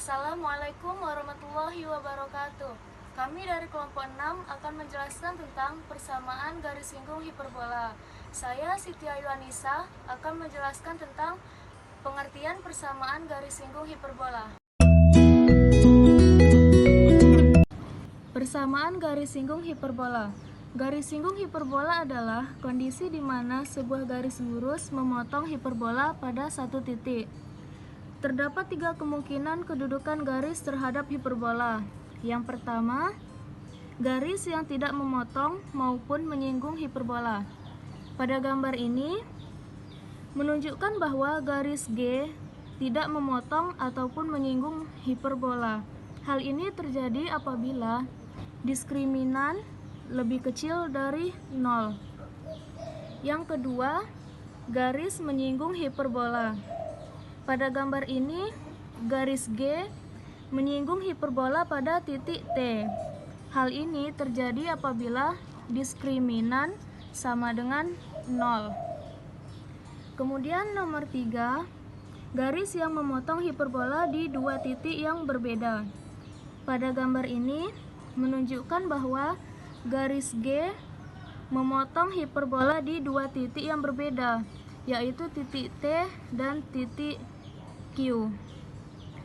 Assalamualaikum warahmatullahi wabarakatuh. Kami dari kelompok 6 akan menjelaskan tentang persamaan garis singgung hiperbola. Saya Siti Ayuanisa akan menjelaskan tentang pengertian persamaan garis singgung hiperbola. Persamaan garis singgung hiperbola. Garis singgung hiperbola adalah kondisi di mana sebuah garis lurus memotong hiperbola pada satu titik. Terdapat 3 kemungkinan kedudukan garis terhadap hiperbola. Yang pertama, garis yang tidak memotong maupun menyinggung hiperbola. Pada gambar ini menunjukkan bahwa garis G tidak memotong ataupun menyinggung hiperbola. Hal ini terjadi apabila diskriminan lebih kecil dari 0. Yang kedua, garis menyinggung hiperbola. Pada gambar ini, garis G menyinggung hiperbola pada titik T. Hal ini terjadi apabila diskriminan sama dengan 0. Kemudian nomor 3, garis yang memotong hiperbola di 2 titik yang berbeda. Pada gambar ini menunjukkan bahwa garis G memotong hiperbola di 2 titik yang berbeda, yaitu titik T dan titik Q.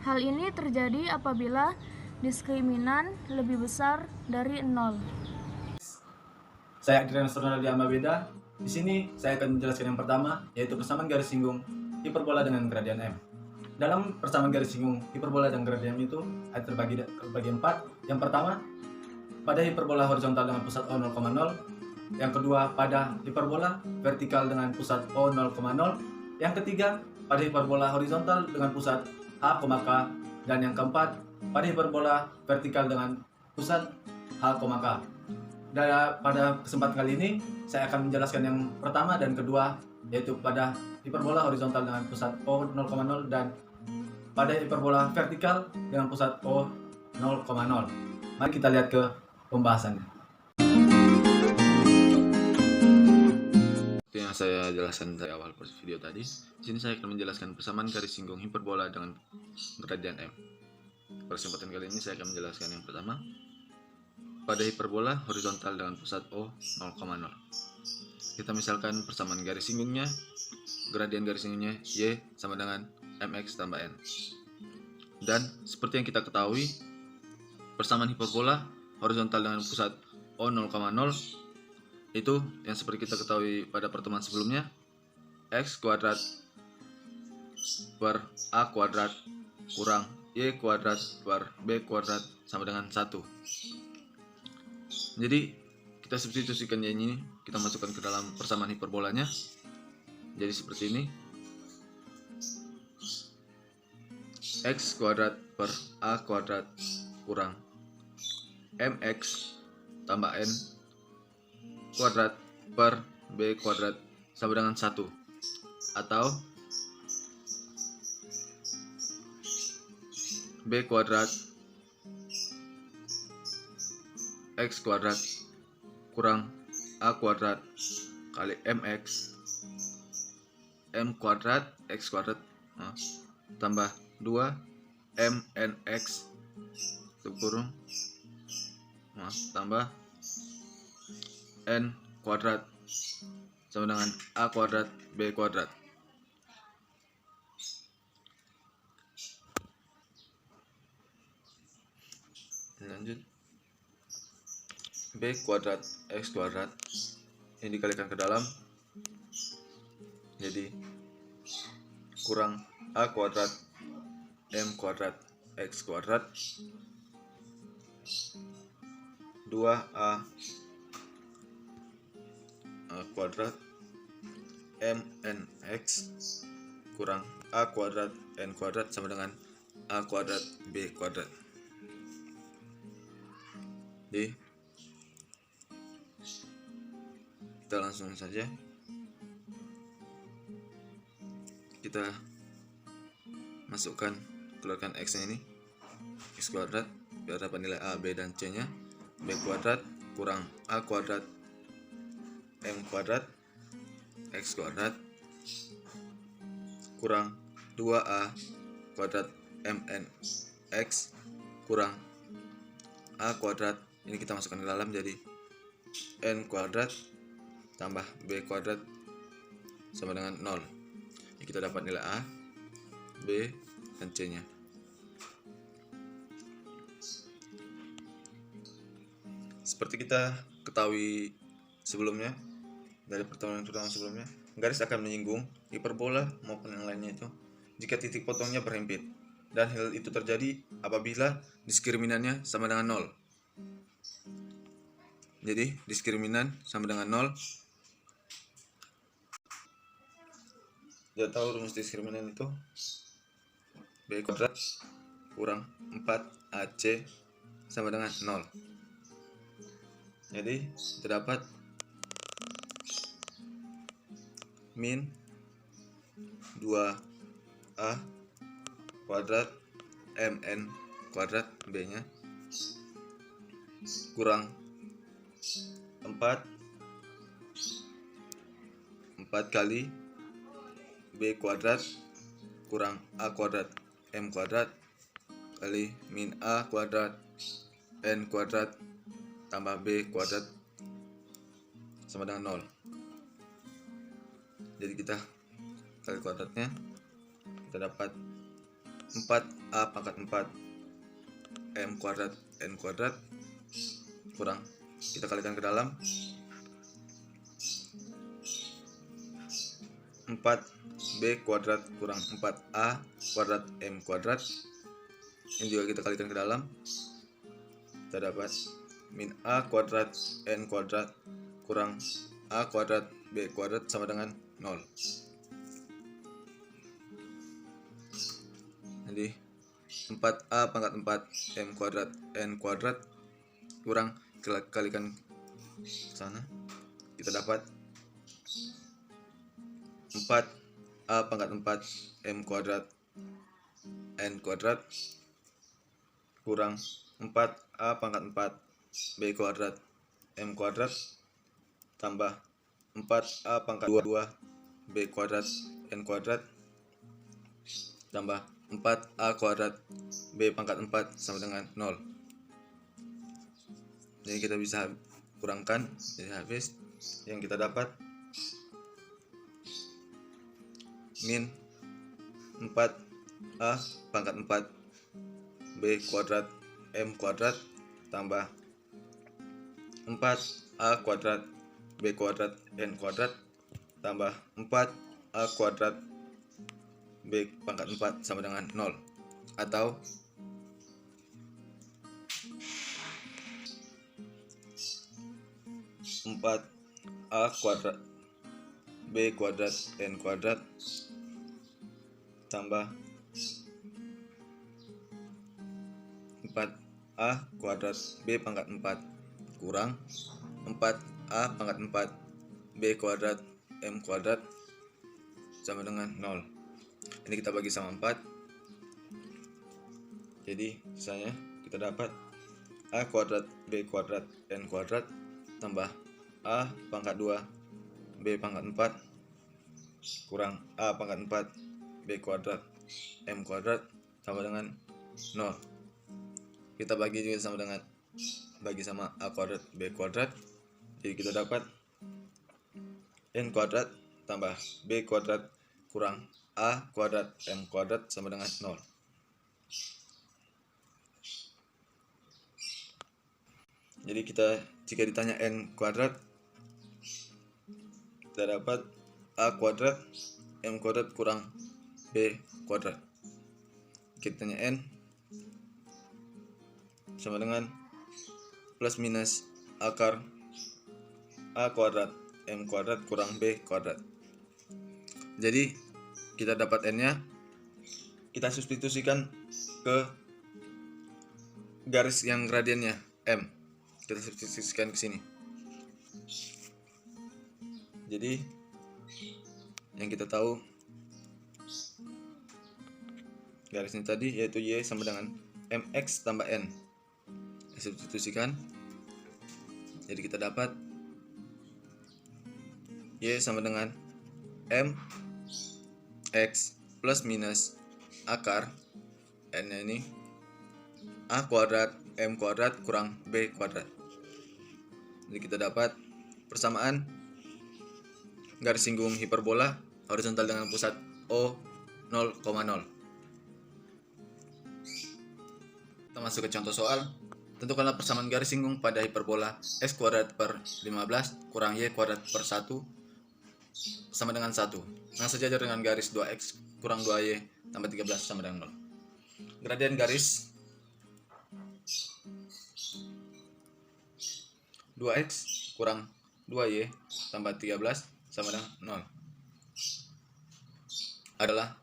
Hal ini terjadi apabila diskriminan lebih besar dari 0. Saya Adrianus Ronaldi Amabeda. Di sini saya akan menjelaskan yang pertama, yaitu persamaan garis singgung hiperbola dengan gradian M. Dalam persamaan garis singgung hiperbola dan gradian M itu ada terbagi 4. Yang pertama, pada hiperbola horizontal dengan pusat O 0,0. Yang kedua, pada hiperbola vertikal dengan pusat O 0,0. Yang ketiga, pada hiperbola horizontal dengan pusat H, K. Dan yang keempat, pada hiperbola vertikal dengan pusat H, K. Dan pada kesempatan kali ini, saya akan menjelaskan yang pertama dan kedua, yaitu pada hiperbola horizontal dengan pusat O 0,0 dan pada hiperbola vertikal dengan pusat O 0,0. Mari kita lihat ke pembahasannya. Yang saya jelaskan dari awal video tadi, di sini saya akan menjelaskan persamaan garis singgung hiperbola dengan gradian M. Pada kesempatan kali ini saya akan menjelaskan yang pertama, pada hiperbola horizontal dengan pusat O 0,0. Kita misalkan persamaan garis singgungnya, gradian garis singgungnya Y sama dengan MX tambah N. Dan seperti yang kita ketahui, persamaan hiperbola horizontal dengan pusat O 0,0 itu yang seperti kita ketahui pada pertemuan sebelumnya, X kuadrat per A kuadrat kurang Y kuadrat per B kuadrat sama dengan 1. Jadi kita substitusikan Y ini, kita masukkan ke dalam persamaan hiperbolanya. Jadi seperti ini, X kuadrat per A kuadrat kurang MX tambah N kuadrat per B kuadrat sama dengan 1, atau B kuadrat X kuadrat kurang A kuadrat kali MX M kuadrat X kuadrat tambah 2 MNX kurung tambah N kuadrat sama dengan A kuadrat B kuadrat. Lanjut, B kuadrat X kuadrat ini dikalikan ke dalam, jadi kurang A kuadrat M kuadrat X kuadrat 2A kuadrat MNX kurang A kuadrat N kuadrat sama dengan A kuadrat B kuadrat. Jadi kita langsung saja kita masukkan, keluarkan X nya ini, X kuadrat biar dapat nilai A, B dan C nya. B kuadrat kurang A kuadrat M kuadrat X kuadrat kurang 2A kuadrat MN X kurang A kuadrat, ini kita masukkan ke dalam jadi N kuadrat tambah B kuadrat sama dengan 0. Ini kita dapat nilai A, B, dan C nya. Seperti kita ketahui sebelumnya, dari pertemuan sebelumnya, garis akan menyinggung hiperbola maupun yang lainnya itu jika titik potongnya berhimpit, dan hal itu terjadi apabila diskriminannya sama dengan 0. Jadi diskriminan sama dengan 0. Kita tahu rumus diskriminan itu B kuadrat kurang 4AC sama dengan 0. Jadi terdapat min 2A kuadrat MN kuadrat B nya kurang 4 kali B kuadrat kurang A kuadrat M kuadrat kali min A kuadrat N kuadrat tambah B kuadrat sama dengan 0. Jadi kita kali kuadratnya, kita dapat 4A pangkat 4 M kuadrat N kuadrat kurang, kita kalikan ke dalam 4B kuadrat kurang 4A kuadrat M kuadrat, ini juga kita kalikan ke dalam, kita dapat min A kuadrat N kuadrat kurang A kuadrat B kuadrat sama dengan 0. Jadi 4A pangkat 4 M kuadrat N kuadrat kurang, kita kalikan sana, kita dapat 4A pangkat 4 M kuadrat N kuadrat kurang 4A pangkat 4 B kuadrat M kuadrat tambah 4A pangkat 2 B kuadrat N kuadrat tambah 4A kuadrat B pangkat 4 sama dengan 0. Jadi kita bisa kurangkan, jadi habis yang kita dapat min 4A pangkat 4 B kuadrat M kuadrat tambah 4A kuadrat B kuadrat N kuadrat tambah 4A kuadrat B pangkat 4 sama dengan 0, atau empat A kuadrat B kuadrat N kuadrat tambah 4A kuadrat B pangkat 4 kurang 4A pangkat 4 B kuadrat M kuadrat sama dengan 0. Ini kita bagi sama 4. Jadi sisanya kita dapat A kuadrat B kuadrat N kuadrat tambah A pangkat 2 B pangkat 4 kurang A pangkat 4 B kuadrat M kuadrat sama dengan 0. Kita bagi juga sama dengan bagi sama A kuadrat B kuadrat. Jadi kita dapat N kuadrat tambah B kuadrat kurang A kuadrat M kuadrat sama dengan 0. Jadi jika ditanya N kuadrat, kita dapat A kuadrat M kuadrat kurang B kuadrat. Kita tanya N sama dengan plus minus akar A kuadrat M kuadrat kurang B kuadrat. Jadi kita dapat N nya, kita substitusikan ke garis yang gradiennya M, kita substitusikan ke sini. Jadi yang kita tahu garis ini tadi yaitu Y sama dengan MX tambah N, disubstitusikan, jadi kita dapat Y sama dengan M X plus minus akar N nya ini A kuadrat M kuadrat kurang B kuadrat. Jadi kita dapat persamaan garis singgung hiperbola horizontal dengan pusat O 0,0. Kita masuk ke contoh soal. Tentukanlah persamaan garis singgung pada hiperbola x kuadrat per 15 kurang y kuadrat per 1 sama dengan 1. Yang sejajar dengan garis 2x kurang 2y tambah 13 sama dengan 0. Gradien garis 2x kurang 2y tambah 13 sama dengan 0 adalah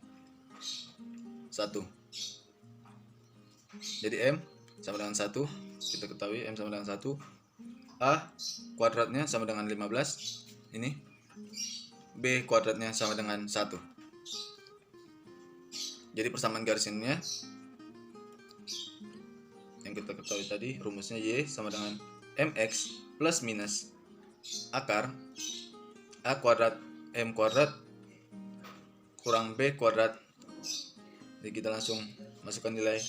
1. Jadi M sama dengan 1. Kita ketahui M sama dengan 1. A kuadratnya sama dengan 15. Ini B kuadratnya sama dengan 1. Jadi persamaan garis ininya yang kita ketahui tadi, rumusnya Y sama dengan MX plus minus akar A kuadrat M kuadrat kurang B kuadrat. Jadi kita langsung masukkan nilai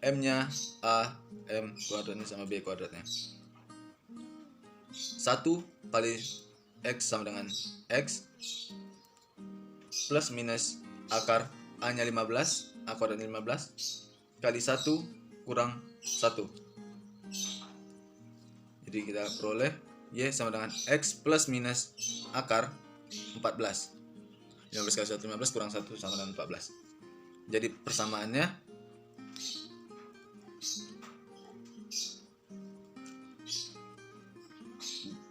M nya A M kuadratnya sama B kuadratnya. 1 kali X sama dengan X plus minus akar A nya 15, A kuadrat 15 kali 1 kurang 1. Jadi kita peroleh Y sama dengan X plus minus akar 14. 15 kali 1 15 kurang 1 sama dengan 14. Jadi persamaannya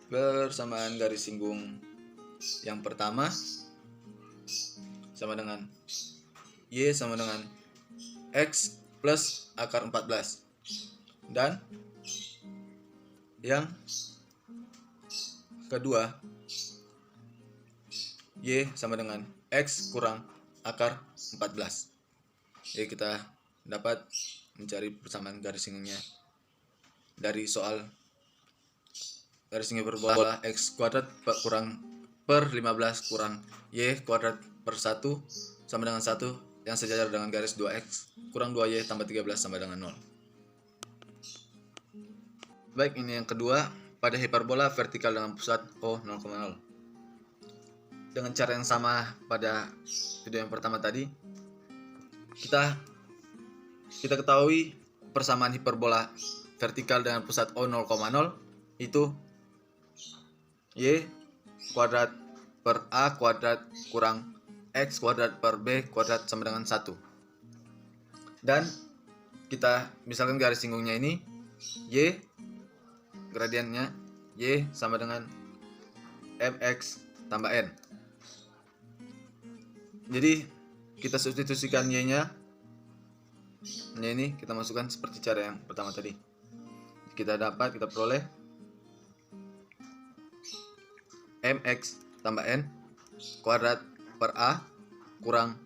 persamaan garis singgung yang pertama sama dengan Y sama dengan X plus akar 14. Dan yang kedua Y sama dengan X kurang akar 14. Jadi kita dapat mencari persamaan garis singgungnya dari soal garis singgung hiperbola X kuadrat kurang per 15 kurang Y kuadrat per 1 sama dengan 1 yang sejajar dengan garis 2X kurang 2Y tambah 13 sama dengan 0. Baik, ini yang kedua pada hiperbola vertikal dengan pusat O 0,0. Dengan cara yang sama pada video yang pertama tadi, kita ketahui persamaan hiperbola vertikal dengan pusat O 0,0 itu Y kuadrat per A kuadrat kurang X kuadrat per B kuadrat sama dengan 1. Dan kita misalkan garis singgungnya ini Y, gradiennya Y sama dengan MX tambah N. Jadi kita substitusikan Y nya ini kita masukkan seperti cara yang pertama tadi. Kita peroleh MX tambah N kuadrat per A kurang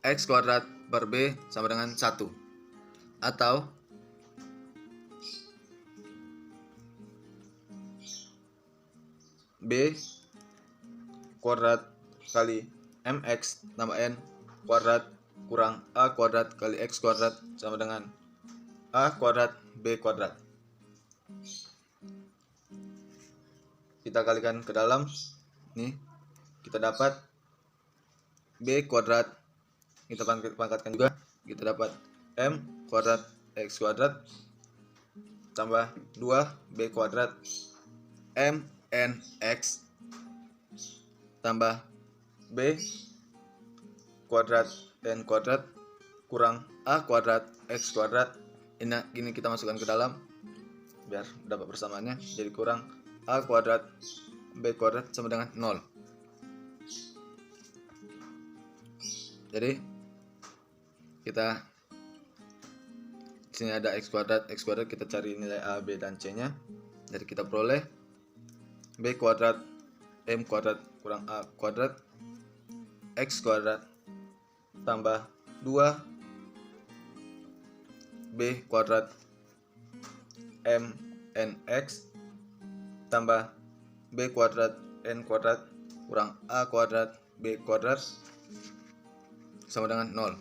X kuadrat per B sama dengan 1. Atau B kuadrat kali MX tambah N kuadrat kurang A kuadrat kali X kuadrat sama dengan A kuadrat B kuadrat. Kita kalikan ke dalam. Nih, kita dapat B kuadrat. Kita pangkatkan juga. Kita dapat M kuadrat X kuadrat tambah 2 B kuadrat M N X tambah B kuadrat N kuadrat kurang A kuadrat X kuadrat. Ini kita masukkan ke dalam biar dapat persamaannya. Jadi kurang A kuadrat B kuadrat sama dengan 0. Jadi kita sini ada X kuadrat kita cari nilai A, B dan C nya. Jadi kita peroleh B kuadrat M kuadrat kurang A kuadrat X kuadrat tambah 2 B kuadrat M N X tambah B kuadrat N kuadrat kurang A kuadrat B kuadrat sama dengan 0.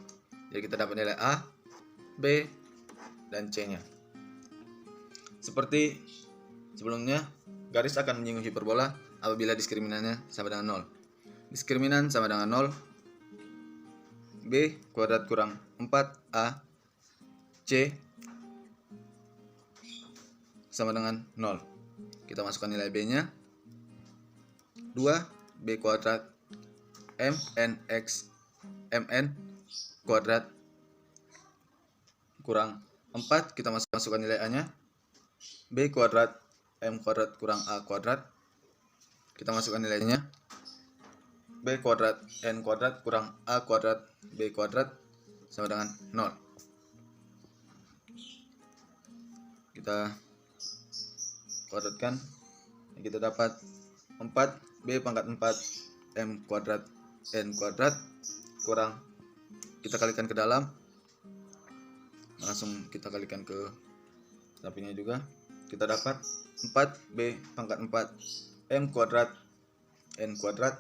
Jadi kita dapat nilai A, B, dan C-nya. Seperti sebelumnya, garis akan menyinggung hiperbola apabila diskriminannya sama dengan 0. Diskriminan sama dengan 0, B kuadrat kurang 4A C sama dengan 0. Kita masukkan nilai B-nya. 2B kuadrat MNX MN kuadrat kurang 4, kita masukkan nilai A-nya. B kuadrat M kuadrat kurang A kuadrat, kita masukkan nilainya. B kuadrat N kuadrat kurang A kuadrat B kuadrat sama dengan 0. Kita kuadratkan, kita dapat 4B pangkat 4 M kuadrat N kuadrat kurang, kita kalikan ke dalam, langsung kita kalikan ke sampingnya juga, kita dapat 4B pangkat 4 M kuadrat N kuadrat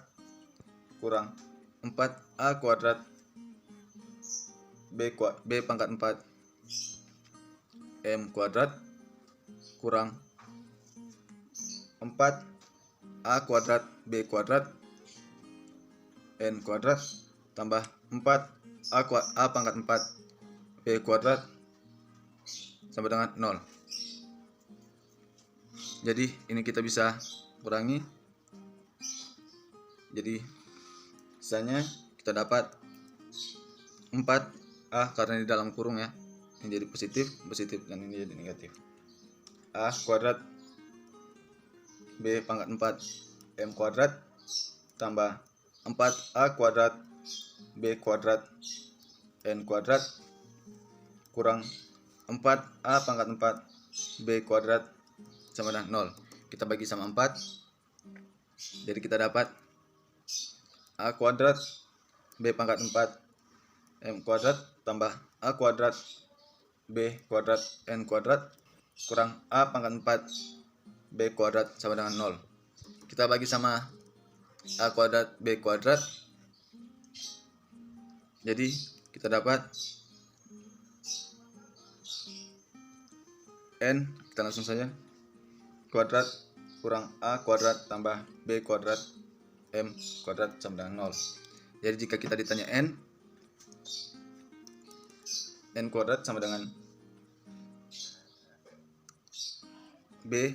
kurang 4A kuadrat B pangkat 4 M kuadrat kurang 4A kuadrat B kuadrat N kuadrat tambah 4A pangkat 4 B kuadrat sama dengan 0. Jadi ini kita bisa kurangi. Jadi sisanya kita dapat 4A karena di dalam kurung ya. Ini jadi positif dan ini jadi negatif. A kuadrat B pangkat 4 M kuadrat tambah 4A kuadrat B kuadrat N kuadrat kurang 4A pangkat 4 B kuadrat sama dengan 0. Kita bagi sama 4. Jadi kita dapat A kuadrat B pangkat 4 M kuadrat tambah A kuadrat B kuadrat N kuadrat kurang A pangkat 4 B kuadrat sama dengan 0. Kita bagi sama A kuadrat B kuadrat. Jadi kita dapat N, kita langsung saja, kuadrat kurang A kuadrat tambah B kuadrat M kuadrat sama dengan 0. Jadi jika kita ditanya N kuadrat sama dengan B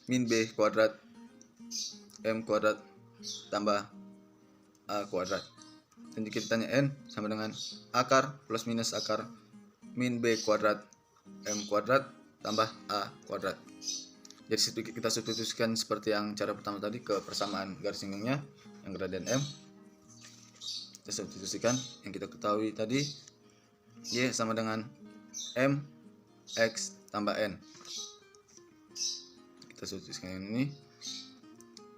min B kuadrat M kuadrat tambah A kuadrat. Dan jika ditanya N sama dengan akar plus minus akar min B kuadrat M kuadrat tambah A kuadrat. Jadi kita substitusikan seperti yang cara pertama tadi ke persamaan garis singgungnya yang gradian M. Kita substitusikan yang kita ketahui tadi, Y sama dengan M X tambah N. Kita substitusikan ini,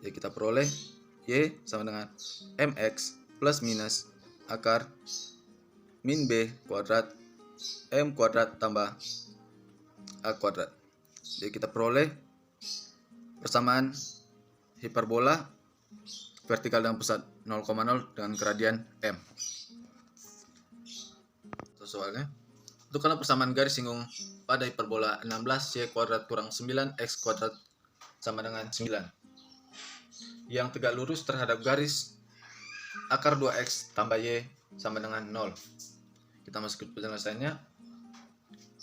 jadi kita peroleh Y sama dengan MX plus minus akar min B kuadrat M kuadrat tambah A kuadrat. Jadi kita peroleh persamaan hiperbola vertikal dengan pusat 0,0 dengan gradian M. Soalnya, tentukanlah persamaan garis singgung pada hiperbola 16Y kuadrat kurang 9X kuadrat sama dengan 9 yang tegak lurus terhadap garis akar 2X tambah Y sama dengan 0. Kita masuk ke penjelasannya.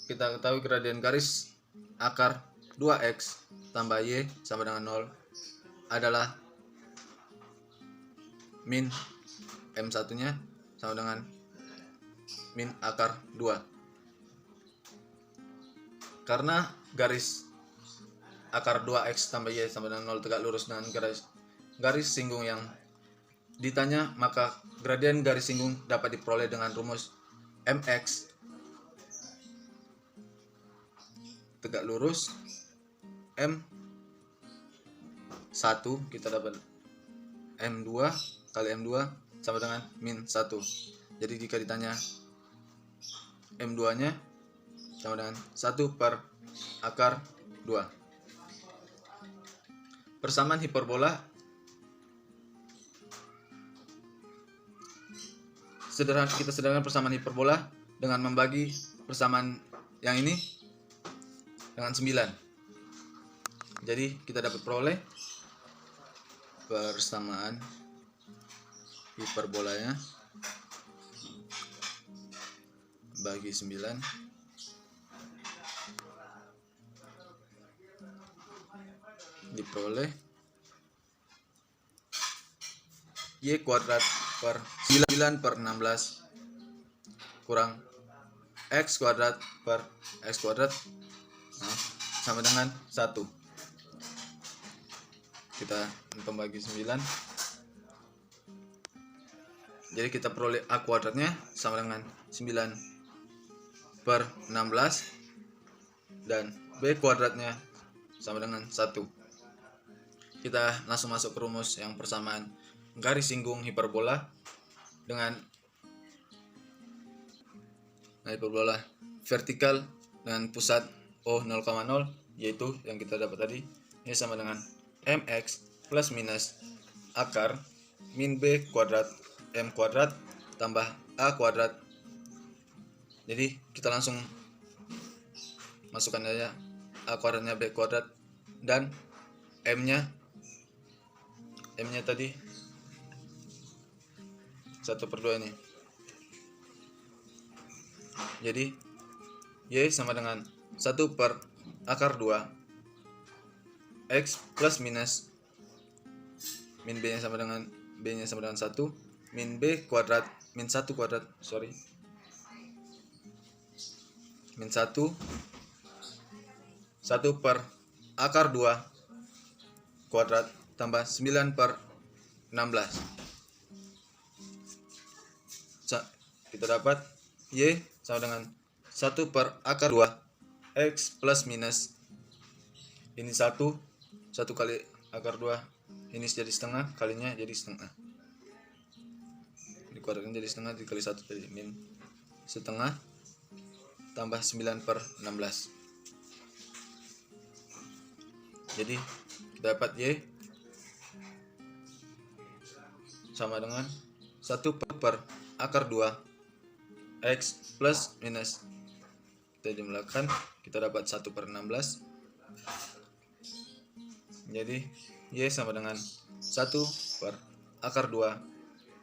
Kita ketahui gradien garis akar 2X tambah Y sama dengan 0 adalah min M1 nya sama dengan min akar 2. Karena garis akar 2X tambah Y sama dengan 0 tegak lurus dengan garis singgung yang ditanya, maka gradien garis singgung dapat diperoleh dengan rumus MX tegak lurus M1, kita dapat M2 kali M2 sama dengan min 1. Jadi jika ditanya M2 nya sama dengan 1 per akar 2. Persamaan hiperbola kita sederhanakan persamaan hiperbola dengan membagi persamaan yang ini dengan 9. Jadi kita dapat peroleh persamaan hiperbolanya bagi 9 diperoleh Y kuadrat per 9 per 16 kurang X kuadrat per X kuadrat, nah, sama dengan 1. Kita pembagi 9. Jadi kita peroleh A kuadratnya sama dengan 9 per 16 dan B kuadratnya sama dengan 1. Kita langsung masuk ke rumus yang persamaan garis singgung hiperbola dengan hiperbola vertikal dengan pusat O 0,0, yaitu yang kita dapat tadi, ini sama dengan mx plus minus akar min b kuadrat m kuadrat tambah a kuadrat. Jadi kita langsung masukkan aja a kuadratnya b kuadrat dan m nya tadi 1/2 ini. Jadi y sama dengan 1 per akar 2 x plus minus min b nya sama dengan 1 min b kuadrat min 1 kuadrat min 1 per akar 2 kuadrat tambah 9 per 16. Kita dapat y sama dengan 1 per akar 2 x plus minus ini 1 kali akar 2, ini jadi setengah, kalinya jadi setengah, dikuadratkan jadi setengah, dikali 1 jadi min setengah tambah 9 per 16. Jadi kita dapat y sama dengan 1 per akar 2 x plus minus, kita jumlahkan, kita dapat 1 per 16. Jadi y sama dengan 1 per akar 2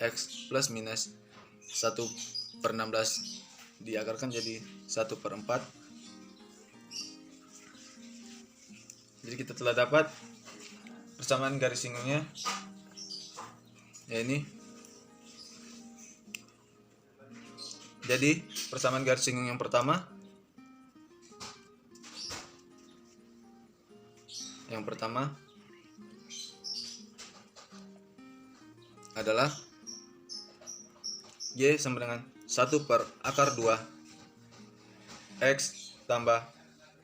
x plus minus 1 per 16 diakarkan jadi 1 per 4. Jadi kita telah dapat persamaan garis singgungnya, ya ini. Jadi persamaan garis singgung yang pertama adalah y sama dengan 1 per akar 2 x tambah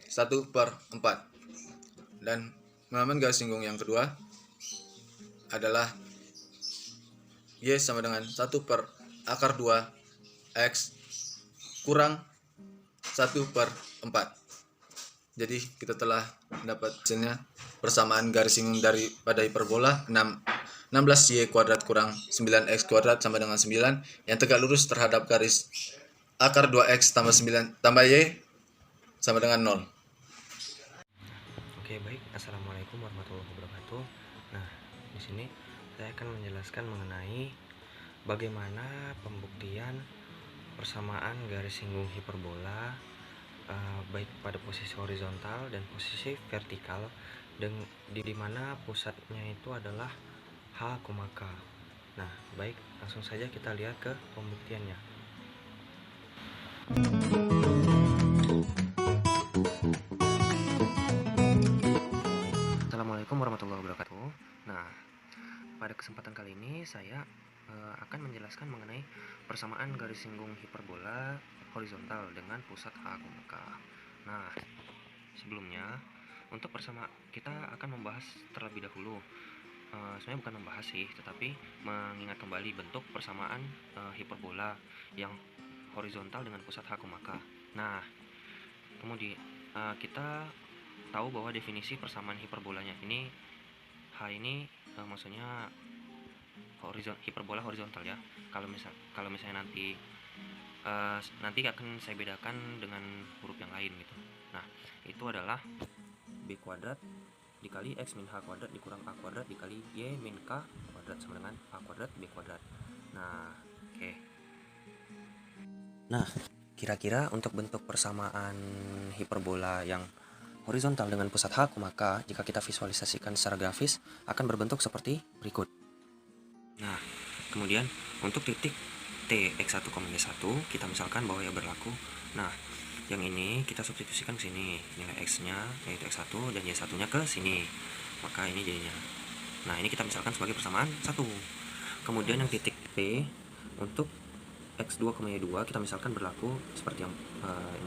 1 per 4. Dan persamaan garis singgung yang kedua adalah y sama dengan 1 per akar 2 x kurang 1 per 4. Jadi kita telah mendapat hasilnya persamaan garis singgung daripada hiperbola 16y kuadrat kurang 9x kuadrat sama dengan 9 yang tegak lurus terhadap garis akar 2x tambah 9 tambah y sama dengan 0. Oke, baik. Assalamualaikum warahmatullahi wabarakatuh. Nah, di sini saya akan menjelaskan mengenai bagaimana pembuktian persamaan garis singgung hiperbola baik pada posisi horizontal dan posisi vertikal, dan di mana pusatnya itu adalah H, K. Nah, baik, langsung saja kita lihat ke pembuktiannya. Assalamualaikum warahmatullahi wabarakatuh. Nah, pada kesempatan kali ini saya akan menjelaskan mengenai persamaan garis singgung hiperbola horizontal dengan pusat H, K. Nah, sebelumnya untuk kita akan membahas terlebih dahulu, sebenarnya bukan membahas sih, tetapi mengingat kembali bentuk persamaan hiperbola yang horizontal dengan pusat H, K. Nah, kemudian kita tahu bahwa definisi persamaan hiperbolanya ini, H ini maksudnya hiperbola horizontal ya. Kalau misalnya nanti akan saya bedakan dengan huruf yang lain gitu. Nah, itu adalah B kuadrat dikali X min H kuadrat dikurang A kuadrat dikali Y min K kuadrat sama dengan A kuadrat B kuadrat. Nah, oke. Nah, kira-kira untuk bentuk persamaan hiperbola yang horizontal dengan pusat H, maka jika kita visualisasikan secara grafis akan berbentuk seperti berikut. Nah, kemudian untuk titik T X1, Y1 kita misalkan bahwa ya berlaku. Nah, yang ini kita substitusikan ke sini, nilai X-nya yaitu X1 dan Y1-nya ke sini. Maka ini jadinya. Nah, ini kita misalkan sebagai persamaan 1. Kemudian yang titik P untuk X2, Y2 kita misalkan berlaku seperti yang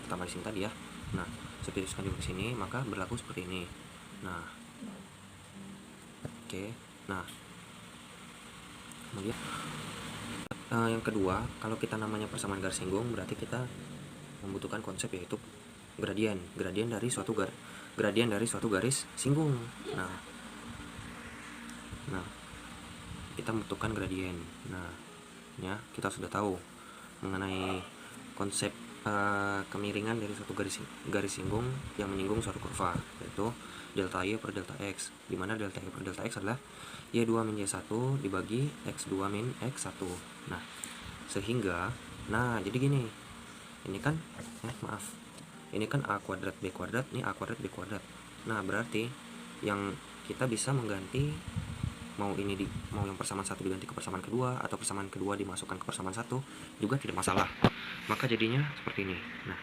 pertama di sini tadi ya. Nah, substitusikan juga ke sini, maka berlaku seperti ini. Nah, oke. Nah, kemudian yang kedua, kalau kita namanya persamaan garis singgung, berarti kita membutuhkan konsep yaitu gradien dari suatu garis singgung. Nah, kita membutuhkan gradien. Nah, ya kita sudah tahu mengenai konsep kemiringan dari suatu garis singgung yang menyinggung suatu kurva, yaitu delta Y per delta X, di mana delta Y per delta X adalah Y2 min Y1 dibagi X2 min X1. Nah, sehingga, jadi gini, ini kan ini kan A kuadrat B kuadrat, ini A kuadrat B kuadrat. Nah, berarti yang kita bisa mengganti mau yang persamaan 1 diganti ke persamaan kedua, atau persamaan kedua dimasukkan ke persamaan 1 juga tidak masalah. Maka jadinya seperti ini. Nah,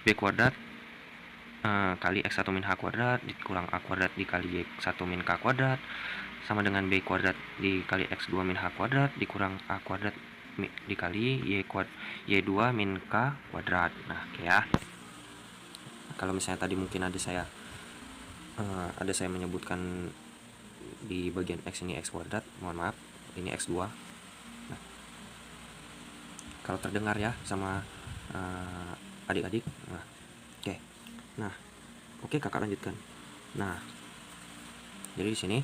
B kuadrat kali X1 min H kuadrat dikurang A kuadrat dikali Y1 min K kuadrat sama dengan B kuadrat dikali X2 min H kuadrat dikurang A kuadrat dikali Y2 min K kuadrat. Nah, oke ya. Kalau misalnya tadi mungkin ada saya menyebutkan di bagian X ini X kuadrat, mohon maaf, ini X2. Nah, kalau terdengar ya sama adik-adik. Nah, oke. Nah, oke, kakak lanjutkan. Nah, jadi di sini,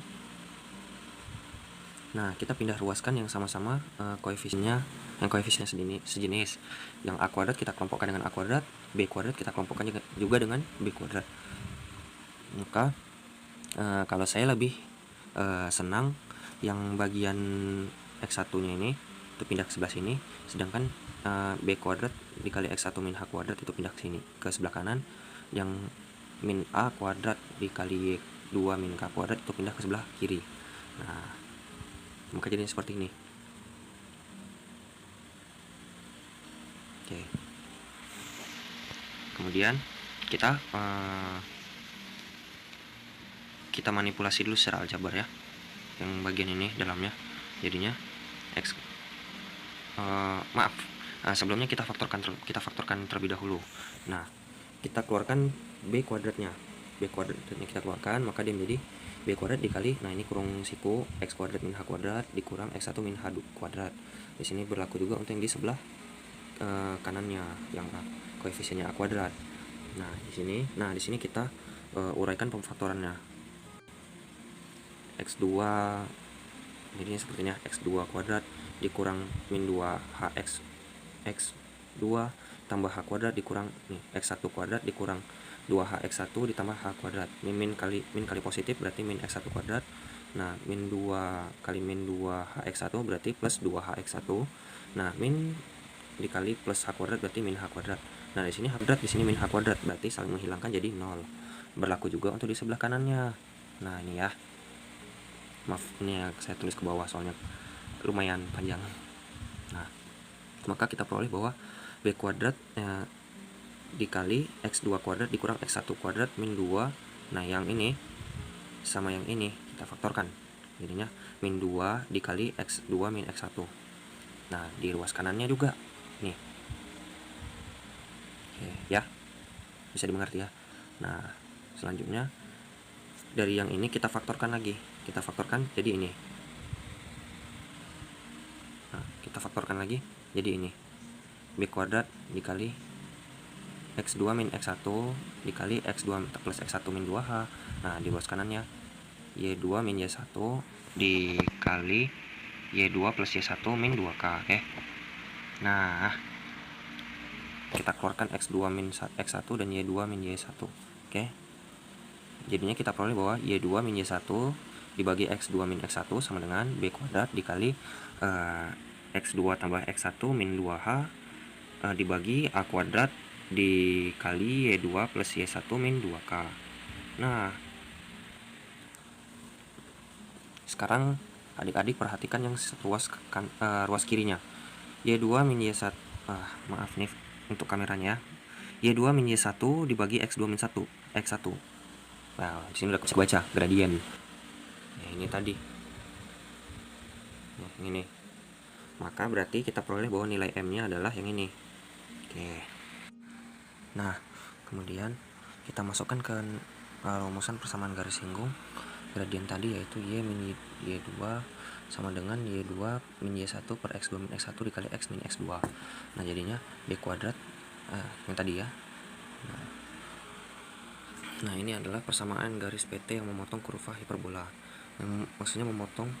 nah kita pindah ruaskan yang sama-sama koefisiennya sejenis. Yang A kuadrat kita kelompokkan dengan A kuadrat, B kuadrat kita kelompokkan juga dengan B kuadrat. Maka kalau saya lebih senang yang bagian X1-nya ini itu pindah ke sebelah sini, sedangkan B kuadrat dikali X1 min H kuadrat itu pindah ke sini, ke sebelah kanan. Yang min A kuadrat dikali Y2 min K kuadrat itu pindah ke sebelah kiri. Nah, maka jadi seperti ini. Oke. Kemudian kita manipulasi dulu secara aljabar ya. Yang bagian ini dalamnya jadinya X. Sebelumnya kita faktorkan terlebih dahulu. Nah, kita keluarkan B kuadratnya kita keluarkan, maka dia menjadi B kuadrat dikali, nah ini kurung siku X kuadrat min H kuadrat dikurang X1 min H kuadrat. Di sini berlaku juga untuk yang di sebelah kanannya yang koefisiennya A kuadrat. Nah, di sini kita uraikan pemfaktorannya. X2 jadinya seperti ini, X2 kuadrat dikurang min 2 X2 tambah H kuadrat dikurang X1 kuadrat dikurang 2HX1 ditambah H kuadrat. Min kali positif berarti min X1 kuadrat. Nah, min 2 kali min 2HX1 berarti plus 2HX1. Nah, min dikali plus H kuadrat berarti min H kuadrat. Nah, di sini H kuadrat, di sini min H kuadrat, berarti saling menghilangkan jadi 0. Berlaku juga untuk di sebelah kanannya. Nah, ini ya. Maaf, ini ya saya tulis ke bawah soalnya lumayan panjang. Nah, maka kita peroleh bahwa B kuadrat dikali X2 kuadrat dikurang X1 kuadrat min 2. Nah, yang ini sama yang ini kita faktorkan. Jadinya min 2 dikali X2 min X1. Nah, di ruas kanannya juga. Nih. Oke, ya. Bisa dimengerti ya. Nah, selanjutnya dari yang ini kita faktorkan lagi. Kita faktorkan jadi ini. Nah, kita faktorkan lagi jadi ini. B kuadrat dikali X2 min X1 dikali X2 plus X1 min 2H. Nah, di ruas kanannya Y2 min Y1 dikali Y2 plus Y1 min 2K. Oke. Nah, kita keluarkan X2 min X1 dan Y2 min Y1. Oke. Jadinya kita peroleh bahwa Y2 min Y1 dibagi X2 min X1 sama dengan B kuadrat dikali X2 tambah X1 min 2H dibagi A kuadrat dikali Y2 plus Y1 min 2K. Nah, sekarang adik-adik perhatikan yang ruas kirinya. Y2 min Y1, maaf nih untuk kameranya. Y2 min Y1 dibagi X2 min 1, X1. Nah, di sini udah bisa baca gradien. Nah, ini tadi. Nah, ini. Maka berarti kita peroleh bahwa nilai M-nya adalah yang ini. Oke. Nah, kemudian kita masukkan ke rumusan persamaan garis singgung gradien tadi, yaitu Y min Y2 sama dengan Y2 min Y1 per X2 min X1 dikali X min X2. Nah, jadinya B kuadrat yang tadi ya. Nah, ini adalah persamaan garis PT yang memotong kurva hiperbola. Yang maksudnya memotong,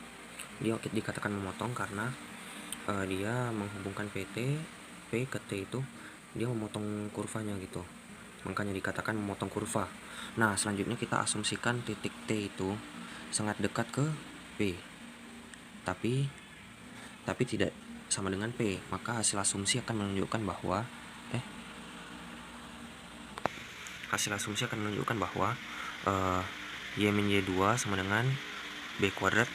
dia dikatakan memotong karena dia menghubungkan P ke T itu dia memotong kurvanya gitu, makanya dikatakan memotong kurva. Nah, selanjutnya kita asumsikan titik T itu sangat dekat ke P, tapi tidak sama dengan P, maka hasil asumsi akan menunjukkan bahwa Y min Y2 sama dengan B kuadrat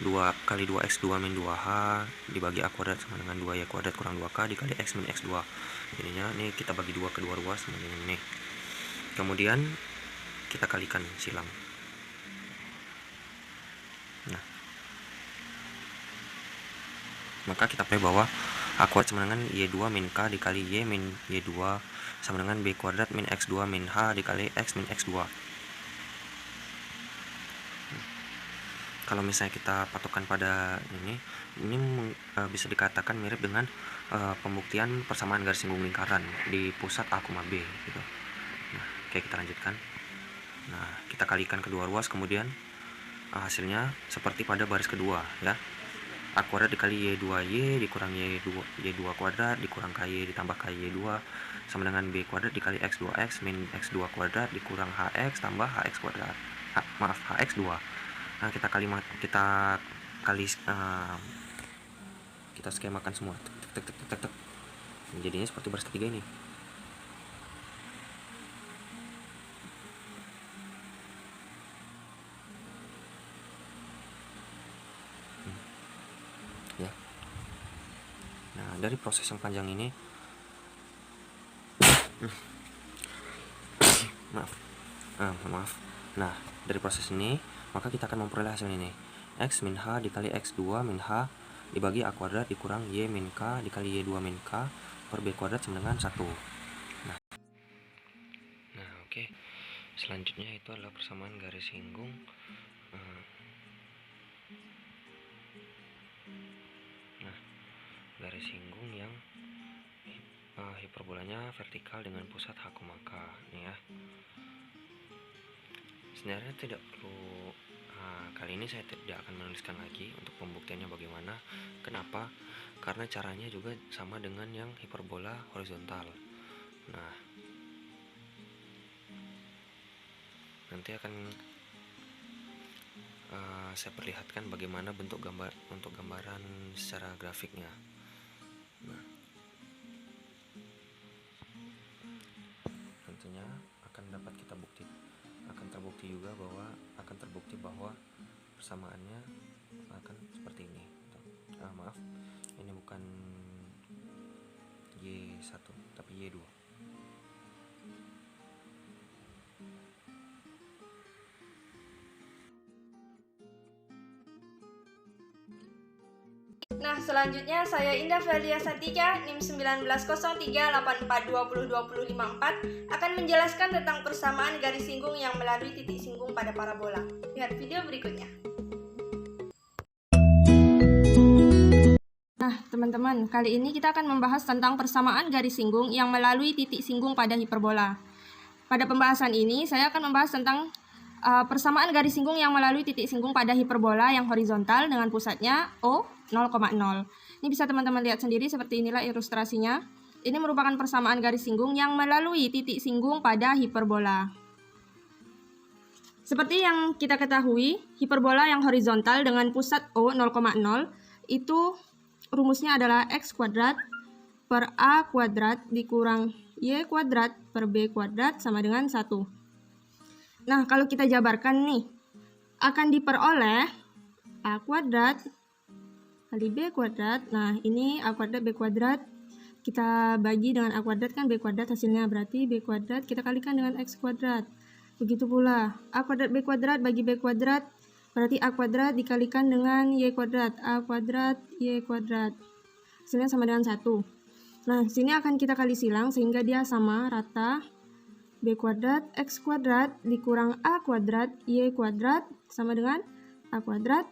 2 kali 2x2 min 2h dibagi A kuadrat sama dengan 2y kuadrat kurang 2k dikali x min x2. Jadinya ini kita bagi 2 kedua ruas sama dengan ini. Kemudian kita kalikan silang. Nah, maka kita pilih bahwa A kuadrat sama dengan y2 min k dikali y min y2 sama dengan b kuadrat min x2 min h dikali x min x2. Kalau misalnya kita patokan pada ini bisa dikatakan mirip dengan pembuktian persamaan garis singgung lingkaran di pusat A, B gitu. Nah, oke, kita lanjutkan. Nah, kita kalikan kedua ruas, kemudian hasilnya seperti pada baris kedua ya. A kuadrat dikali Y2Y dikurang Y2 kuadrat dikurang KY ditambah KY2 sama dengan B kuadrat dikali X2X min X2 kuadrat dikurang HX tambah HX kuadrat. HX2. Nah, kita skemakan semua. Tek. Jadinya seperti baris ketiga ini. Ya. Nah, dari proses yang panjang ini maaf. Nah, dari proses ini maka kita akan memperoleh hasil ini. X min H dikali X2 min H dibagi A kuadrat dikurang Y min K dikali Y2 min K per B kuadrat sama dengan 1. Nah, oke. Selanjutnya itu adalah persamaan garis singgung garis singgung yang hiperbolanya vertikal dengan pusat H, K nih ya. Sebenarnya tidak perlu, kali ini saya tidak akan menuliskan lagi untuk pembuktiannya bagaimana. Kenapa? Karena caranya juga sama dengan yang hiperbola horizontal. Nah, nanti akan saya perlihatkan bagaimana bentuk gambaran secara grafiknya. Nah, tentunya akan terbukti juga bahwa persamaannya akan seperti ini. Maaf, ini bukan Y1 tapi Y2. Nah, selanjutnya saya Indah Felia Santika, NIM 190384202054 akan menjelaskan tentang persamaan garis singgung yang melalui titik singgung pada parabola. Lihat video berikutnya. Nah, teman-teman, kali ini kita akan membahas tentang persamaan garis singgung yang melalui titik singgung pada hiperbola. Pada pembahasan ini, saya akan membahas tentang persamaan garis singgung yang melalui titik singgung pada hiperbola yang horizontal dengan pusatnya O 0,0. Ini bisa teman-teman lihat sendiri, seperti inilah ilustrasinya. Ini merupakan persamaan garis singgung yang melalui titik singgung pada hiperbola. Seperti yang kita ketahui, hiperbola yang horizontal dengan pusat O 0,0 itu rumusnya adalah x kuadrat per a kuadrat dikurang y kuadrat per b kuadrat sama dengan 1. Nah, kalau kita jabarkan nih, akan diperoleh a kuadrat kali b kuadrat. Nah, ini a kuadrat b kuadrat. Kita bagi dengan a kuadrat kan b kuadrat hasilnya, berarti b kuadrat kita kalikan dengan x kuadrat. Begitu pula a kuadrat b kuadrat bagi b kuadrat, berarti a kuadrat dikalikan dengan y kuadrat, a kuadrat y kuadrat. Hasilnya sama dengan 1. Nah, sini akan kita kali silang sehingga dia sama rata. B kuadrat x kuadrat dikurang a kuadrat y kuadrat sama dengan a kuadrat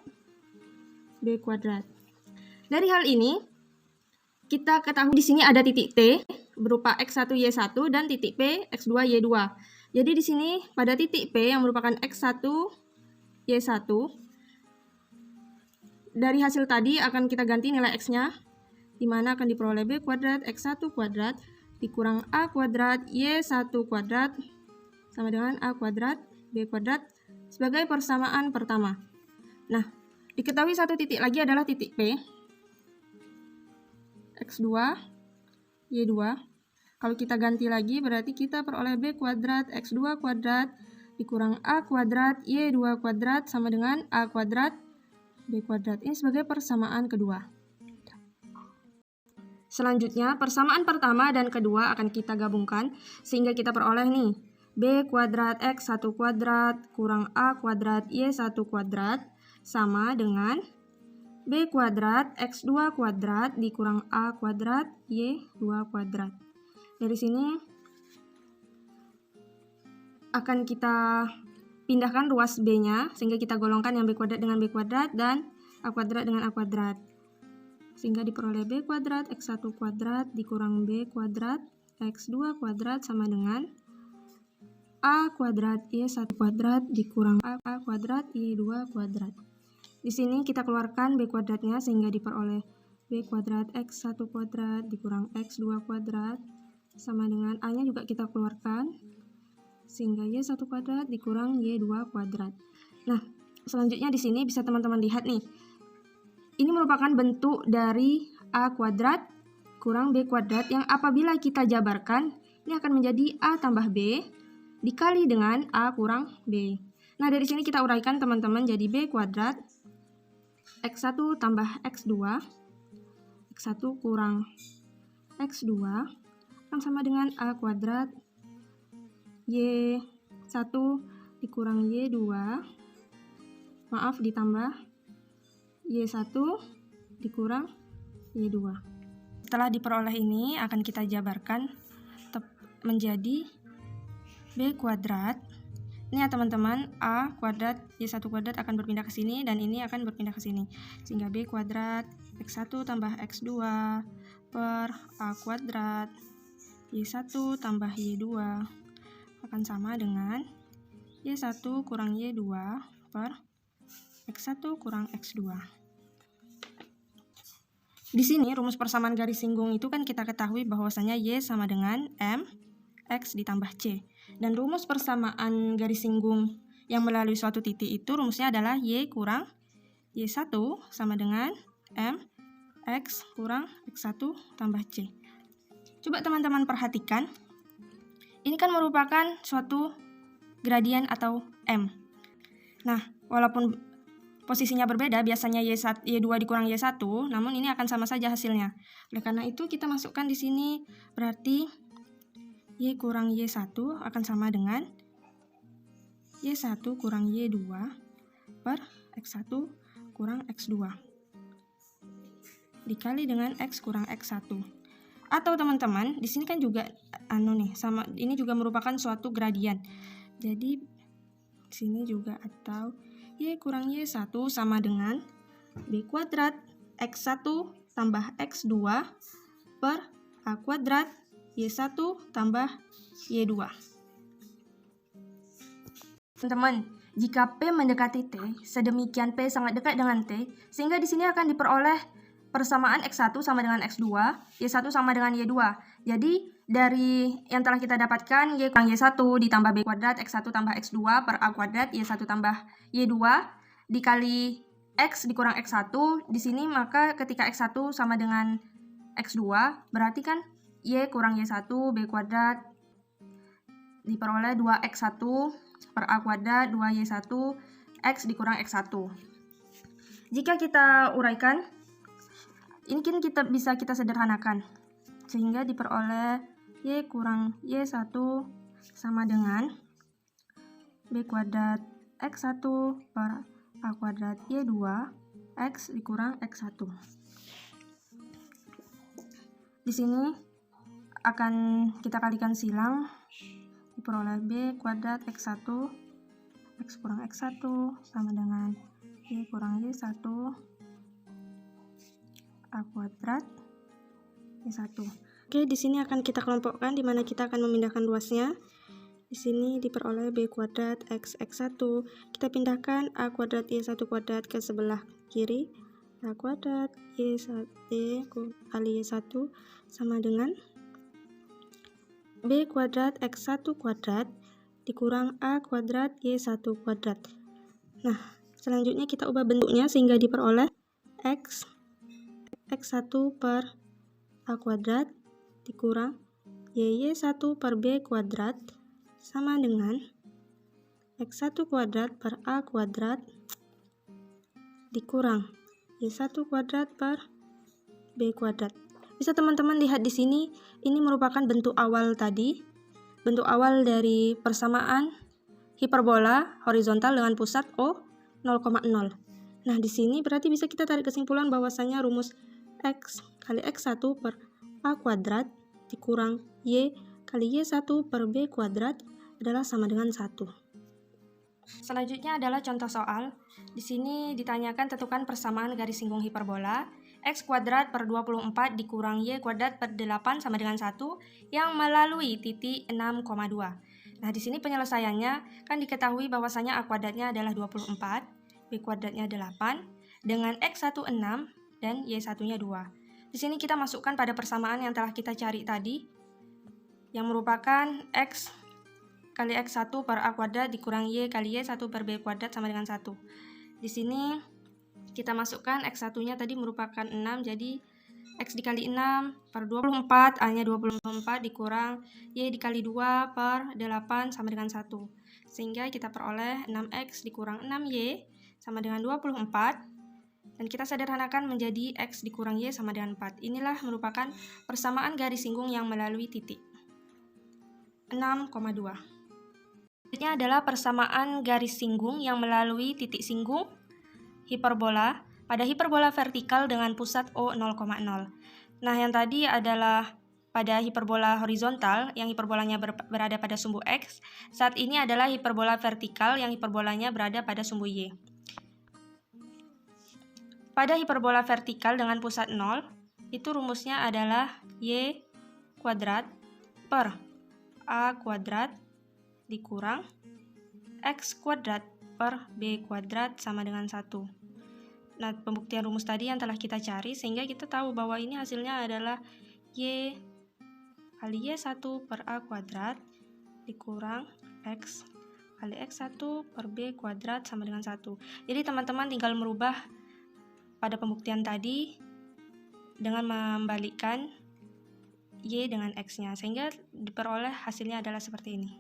b kuadrat. Dari hal ini kita ketahui di sini ada titik T berupa x1 y1 dan titik P x2 y2. Jadi di sini pada titik P yang merupakan x1 y1, dari hasil tadi akan kita ganti nilai x-nya, di mana akan diperoleh b kuadrat x1 kuadrat dikurang a kuadrat y1 kuadrat sama dengan a kuadrat b kuadrat sebagai persamaan pertama. Nah, diketahui satu titik lagi adalah titik P x2 y2. Kalau kita ganti lagi berarti kita peroleh b kuadrat x2 kuadrat dikurang a kuadrat y2 kuadrat sama dengan a kuadrat b kuadrat. Ini sebagai persamaan kedua. Selanjutnya, persamaan pertama dan kedua akan kita gabungkan sehingga kita peroleh nih b kuadrat x1 kuadrat kurang a kuadrat y1 kuadrat sama dengan b kuadrat x2 kuadrat dikurang a kuadrat y2 kuadrat. Dari sini akan kita pindahkan ruas b-nya sehingga kita golongkan yang b kuadrat dengan b kuadrat dan a kuadrat dengan a kuadrat. Sehingga diperoleh b kuadrat x1 kuadrat dikurang b kuadrat x2 kuadrat sama dengan a kuadrat y1 kuadrat dikurang a kuadrat y2 kuadrat. Di sini kita keluarkan b kuadratnya sehingga diperoleh b kuadrat x1 kuadrat dikurang x2 kuadrat sama dengan a-nya juga kita keluarkan sehingga y1 kuadrat dikurang y2 kuadrat. Nah, selanjutnya di sini bisa teman-teman lihat nih. Ini merupakan bentuk dari a kuadrat kurang b kuadrat yang apabila kita jabarkan ini akan menjadi a tambah b dikali dengan a kurang b. Nah, dari sini kita uraikan teman-teman jadi b kuadrat x1 tambah x2 x1 kurang x2 akan sama dengan a kuadrat y1 dikurang y2 ditambah y1 dikurang y2. Setelah diperoleh ini akan kita jabarkan menjadi b kuadrat. Ini ya teman-teman, a kuadrat y1 kuadrat akan berpindah ke sini dan ini akan berpindah ke sini. Sehingga b kuadrat x1 tambah x2 per a kuadrat y1 tambah y2 akan sama dengan y1 kurang y2 per x1 kurang x2. Di sini rumus persamaan garis singgung itu kan kita ketahui bahwasanya y sama dengan m x ditambah c. Dan rumus persamaan garis singgung yang melalui suatu titik itu rumusnya adalah y kurang y1 sama dengan m x kurang x1 tambah c. Coba teman-teman perhatikan. Ini kan merupakan suatu gradien atau m. Nah, walaupun posisinya berbeda, biasanya y2 dikurang y1, namun ini akan sama saja hasilnya. Oleh karena itu kita masukkan di sini berarti y kurang y1 akan sama dengan y1 kurang y2 per x1 kurang x2 dikali dengan x kurang x1. Atau teman-teman, di sini kan juga sama, ini juga merupakan suatu gradien. Jadi di sini juga atau y kurang y1 sama dengan b kuadrat x1 tambah x2 per a kuadrat y1 tambah y2. Teman-teman, jika P mendekati T, sedemikian P sangat dekat dengan T, sehingga di sini akan diperoleh persamaan X1 sama dengan X2, Y1 sama dengan Y2. Jadi dari yang telah kita dapatkan Y kurang Y1 ditambah B kuadrat X1 tambah X2 per A kuadrat Y1 tambah Y2 dikali X dikurang X1 di sini, maka ketika X1 sama dengan X2 berarti kan Y kurang Y1 B kuadrat diperoleh 2X1 per A kuadrat 2Y1 X dikurang X1. Jika kita uraikan, ini kita bisa kita sederhanakan sehingga diperoleh Y kurang Y1 sama dengan B kuadrat X1 per A kuadrat Y2 X dikurang X1. Di sini akan kita kalikan silang, diperoleh B kuadrat X1 X kurang X1 sama dengan Y kurang Y1 A kuadrat Y1. Oke, di sini akan kita kelompokkan di mana kita akan memindahkan luasnya. Di sini diperoleh B kuadrat X1. Kita pindahkan A kuadrat Y1 kuadrat ke sebelah kiri. A kuadrat Y1 kali Y1 sama dengan B kuadrat X1 kuadrat dikurang A kuadrat Y1 kuadrat. Nah, selanjutnya kita ubah bentuknya sehingga diperoleh X1 per A kuadrat dikurang Y1 per B kuadrat sama dengan X1 kuadrat per A kuadrat dikurang Y1 kuadrat per B kuadrat. Bisa teman-teman lihat di sini, ini merupakan bentuk awal tadi, bentuk awal dari persamaan hiperbola horizontal dengan pusat O 0,0. Nah, di sini berarti bisa kita tarik kesimpulan bahwasanya rumus X kali X1 per A kuadrat dikurang Y kali Y1 per B kuadrat adalah sama dengan 1. Selanjutnya adalah contoh soal. Di sini ditanyakan tentukan persamaan garis singgung hiperbola X kuadrat per 24 dikurang Y kuadrat per 8 sama dengan 1 yang melalui titik 6,2. Nah, di sini penyelesaiannya kan diketahui bahwasanya A kuadratnya adalah 24, B kuadratnya 8, dengan X1 6 dan Y1-nya 2. Di sini kita masukkan pada persamaan yang telah kita cari tadi, yang merupakan X kali X1 per A kuadrat dikurang Y kali Y1 per B kuadrat sama dengan 1. Di sini kita masukkan X1-nya tadi merupakan 6, jadi X dikali 6 per 24, A-nya 24 dikurang Y dikali 2 per 8 sama dengan 1. Sehingga kita peroleh 6X dikurang 6Y sama dengan 24. Dan kita sederhanakan menjadi X dikurang Y sama dengan 4. Inilah merupakan persamaan garis singgung yang melalui titik 6,2. Selanjutnya adalah persamaan garis singgung yang melalui titik singgung hiperbola pada hiperbola vertikal dengan pusat O 0,0. Nah, yang tadi adalah pada hiperbola horizontal yang hiperbolanya berada pada sumbu X. Saat ini adalah hiperbola vertikal yang hiperbolanya berada pada sumbu Y. Pada hiperbola vertikal dengan pusat 0, itu rumusnya adalah Y kuadrat per A kuadrat dikurang X kuadrat per B kuadrat sama dengan 1. Nah, pembuktian rumus tadi yang telah kita cari, sehingga kita tahu bahwa ini hasilnya adalah Y kali Y1 per A kuadrat dikurang X kali X1 per B kuadrat sama dengan 1. Jadi teman-teman tinggal merubah pada pembuktian tadi dengan membalikkan Y dengan X-nya, sehingga diperoleh hasilnya adalah seperti ini.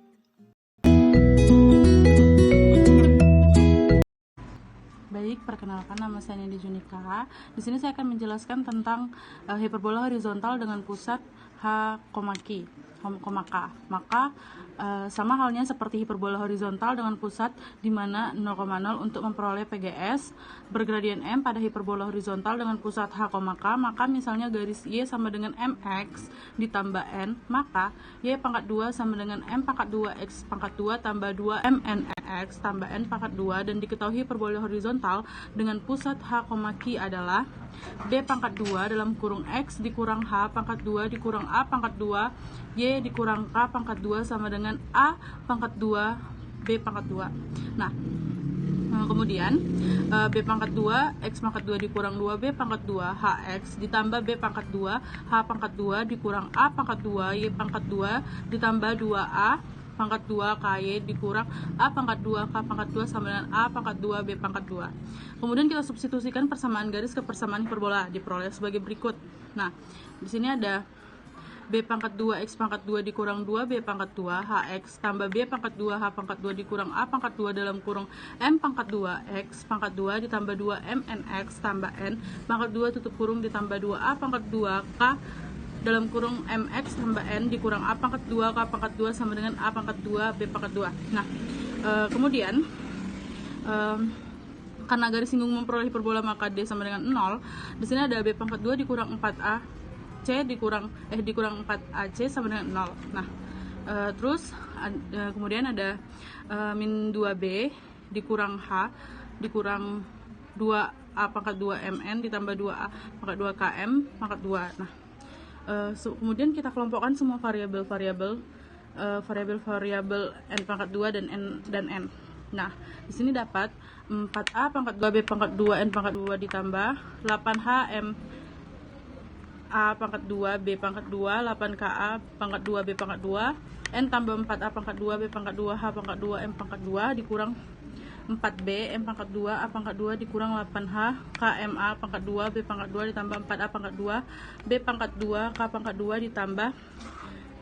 Baik, perkenalkan nama saya Nedi Junika. Di sini saya akan menjelaskan tentang hiperbola horizontal dengan pusat H, K. Maka sama halnya seperti hiperbola horizontal dengan pusat di mana 0,0 untuk memperoleh PGS bergradian M pada hiperbola horizontal dengan pusat H, K, maka misalnya garis Y sama dengan MX ditambah N, maka Y pangkat 2 sama dengan M pangkat 2 X pangkat 2 tambah 2 MNX tambah N pangkat 2, dan diketahui hiperbola horizontal dengan pusat H, K adalah D pangkat 2 dalam kurung X dikurang H pangkat 2 dikurang A pangkat 2 Y dikurang K pangkat 2 sama dengan A pangkat 2 B pangkat 2. Nah, Kemudian B pangkat 2 X pangkat 2 dikurang 2B pangkat 2 HX ditambah B pangkat 2 H pangkat 2 dikurang A pangkat 2 Y pangkat 2 ditambah 2A pangkat 2 KY dikurang A pangkat 2 K pangkat 2 sama dengan A pangkat 2 B pangkat 2. Kemudian kita substitusikan persamaan garis ke persamaan hiperbola, diperoleh sebagai berikut. Nah, di sini ada B pangkat 2 X pangkat 2 dikurang 2 B pangkat 2 HX tambah B pangkat 2 H pangkat 2 dikurang A pangkat 2 dalam kurung M pangkat 2 X pangkat 2 ditambah 2 MNX tambah N pangkat 2 tutup kurung ditambah 2A pangkat 2 K dalam kurung MX tambah N dikurang A pangkat 2 K pangkat 2 sama dengan A pangkat 2 B pangkat 2. Nah, kemudian karena garis singgung memperoleh hiperbola maka D sama dengan 0. Di sini ada B pangkat 2 dikurang 4A C dikurang 4AC sama dengan 0. Nah, terus kemudian ada min 2B dikurang H dikurang 2A pangkat 2 MN ditambah 2A pangkat 2 KM pangkat 2. Nah, kemudian kita kelompokkan semua variabel-variabel N pangkat 2 dan N. Nah, di sini dapat 4A pangkat 2 B pangkat 2 N pangkat 2 ditambah 8H M A pangkat 2 B pangkat 2 8KA pangkat 2 B pangkat 2 N tambah 4A pangkat 2 B pangkat 2 H pangkat 2 M pangkat 2 dikurang 4B M pangkat 2 A pangkat 2 dikurang 8H KMA pangkat 2 B pangkat 2 ditambah 4A pangkat 2 B pangkat 2 K pangkat 2 ditambah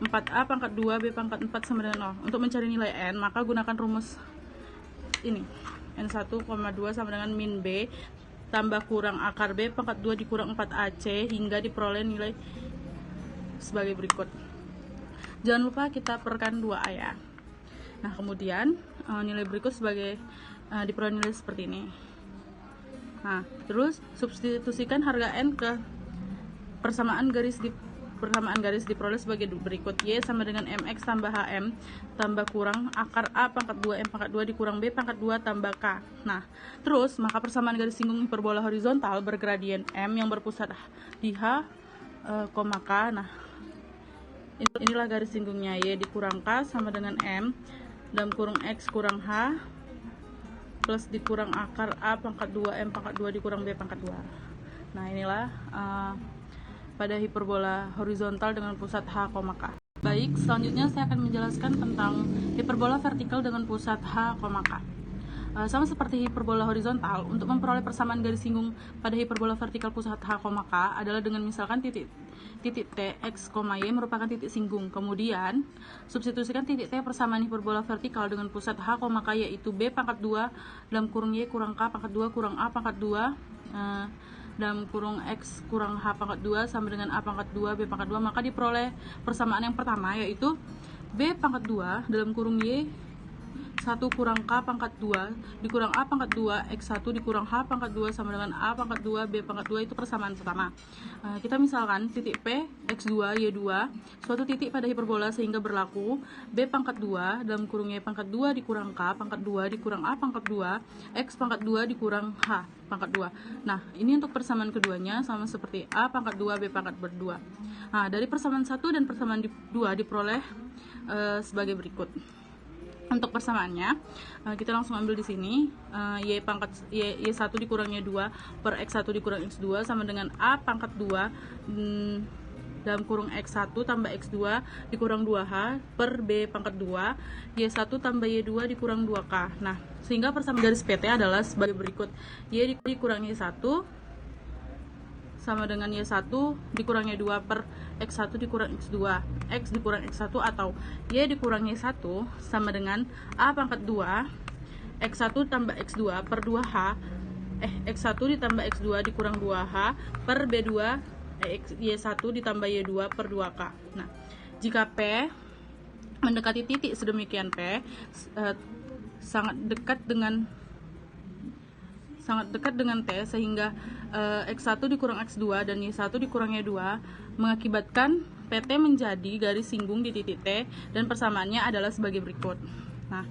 4A pangkat 2 B pangkat 4 sama dengan 0. Untuk mencari nilai N maka gunakan rumus ini N1,2 sama dengan min B tambah kurang akar B pangkat 2 dikurang 4AC hingga diperoleh nilai sebagai berikut. Jangan lupa kita perkan 2A ya. Nah, kemudian nilai berikut sebagai diperoleh nilai seperti ini. Nah, terus substitusikan harga N ke persamaan garis diperoleh sebagai berikut. Y sama dengan MX tambah HM tambah kurang akar A pangkat 2 M pangkat 2 dikurang B pangkat 2 tambah K. Nah, terus maka persamaan garis singgung hiperbola horizontal bergradien M yang berpusat di H, K. Nah, inilah garis singgungnya. Y dikurang K sama dengan M dalam kurung X kurang H plus dikurang akar A pangkat 2 M pangkat 2 dikurang B pangkat 2. Nah, inilah pada hiperbola horizontal dengan pusat H, K. Baik, selanjutnya saya akan menjelaskan tentang hiperbola vertikal dengan pusat H, K. Sama seperti hiperbola horizontal, untuk memperoleh persamaan garis singgung pada hiperbola vertikal pusat H, K adalah dengan misalkan titik T, X, Y merupakan titik singgung. Kemudian, substitusikan titik T persamaan hiperbola vertikal dengan pusat H, K yaitu B pangkat 2 dalam kurung Y kurang K pangkat 2 kurang A pangkat 2 dalam kurung X kurang H pangkat 2 sama dengan A pangkat 2 B pangkat 2, maka diperoleh persamaan yang pertama yaitu B pangkat 2 dalam kurung Y 1 kurang K pangkat 2 dikurang A pangkat 2 X1 dikurang H pangkat 2 sama dengan A pangkat 2 B pangkat 2. Itu persamaan pertama. Kita misalkan titik P X2 Y2 suatu titik pada hiperbola sehingga berlaku B pangkat 2 dalam kurung Y pangkat 2 dikurang K pangkat 2 dikurang A pangkat 2 X pangkat 2 dikurang H pangkat 2. Nah, ini untuk persamaan keduanya sama seperti A pangkat 2 B pangkat 2. Nah, dari persamaan 1 dan persamaan 2 diperoleh sebagai berikut. Untuk persamaannya, kita langsung ambil di sini. Y1 dikurang Y2 per X1 dikurang X2 sama dengan A pangkat 2 dalam kurung X1 tambah X2 dikurang 2H per B pangkat 2 Y1 tambah Y2 dikurang 2K. Nah, sehingga persamaan garis PT adalah sebagai berikut. Y dikurang Y1 sama dengan Y1 dikurang Y2 per X1 dikurang X2 X dikurang X1 atau Y dikurang Y1 sama dengan A pangkat 2 X1 tambah X2 per 2H X1 ditambah X2 dikurang 2H per B2 Y1 ditambah Y2 per 2K. Nah, jika P mendekati titik sedemikian P sangat dekat dengan T sehingga X1 dikurang X2 dan Y1 dikurang Y2 mengakibatkan PT menjadi garis singgung di titik T dan persamaannya adalah sebagai berikut. Nah,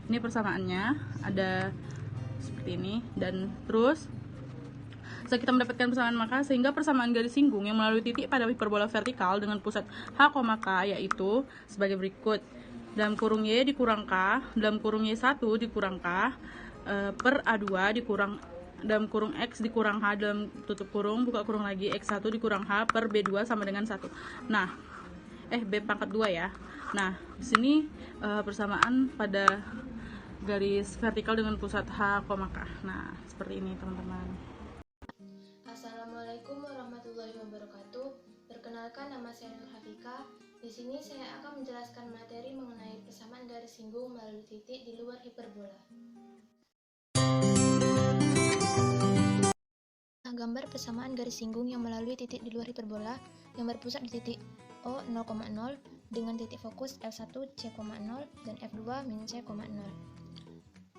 ini persamaannya ada seperti ini dan terus setelah kita mendapatkan persamaan maka sehingga persamaan garis singgung yang melalui titik pada hiperbola vertikal dengan pusat H, K yaitu sebagai berikut. dalam kurung Y dikurang K, dalam kurung Y1 dikurang K, per A2 dikurang dalam kurung X dikurang H dalam tutup kurung, buka kurung lagi, X1 dikurang H per B2 sama dengan 1. Nah, B pangkat 2 ya. Nah, di sini persamaan pada garis vertikal dengan pusat H, K. Nah, seperti ini teman-teman. Assalamualaikum warahmatullahi wabarakatuh. Perkenalkan, nama saya Nur Hafika. Di sini saya akan menjelaskan materi mengenai persamaan garis singgung melalui titik di luar hiperbola. Nah, gambar persamaan garis singgung yang melalui titik di luar hiperbola yang berpusat di titik O 0,0 dengan titik fokus F1 C,0 dan F2 min C,0.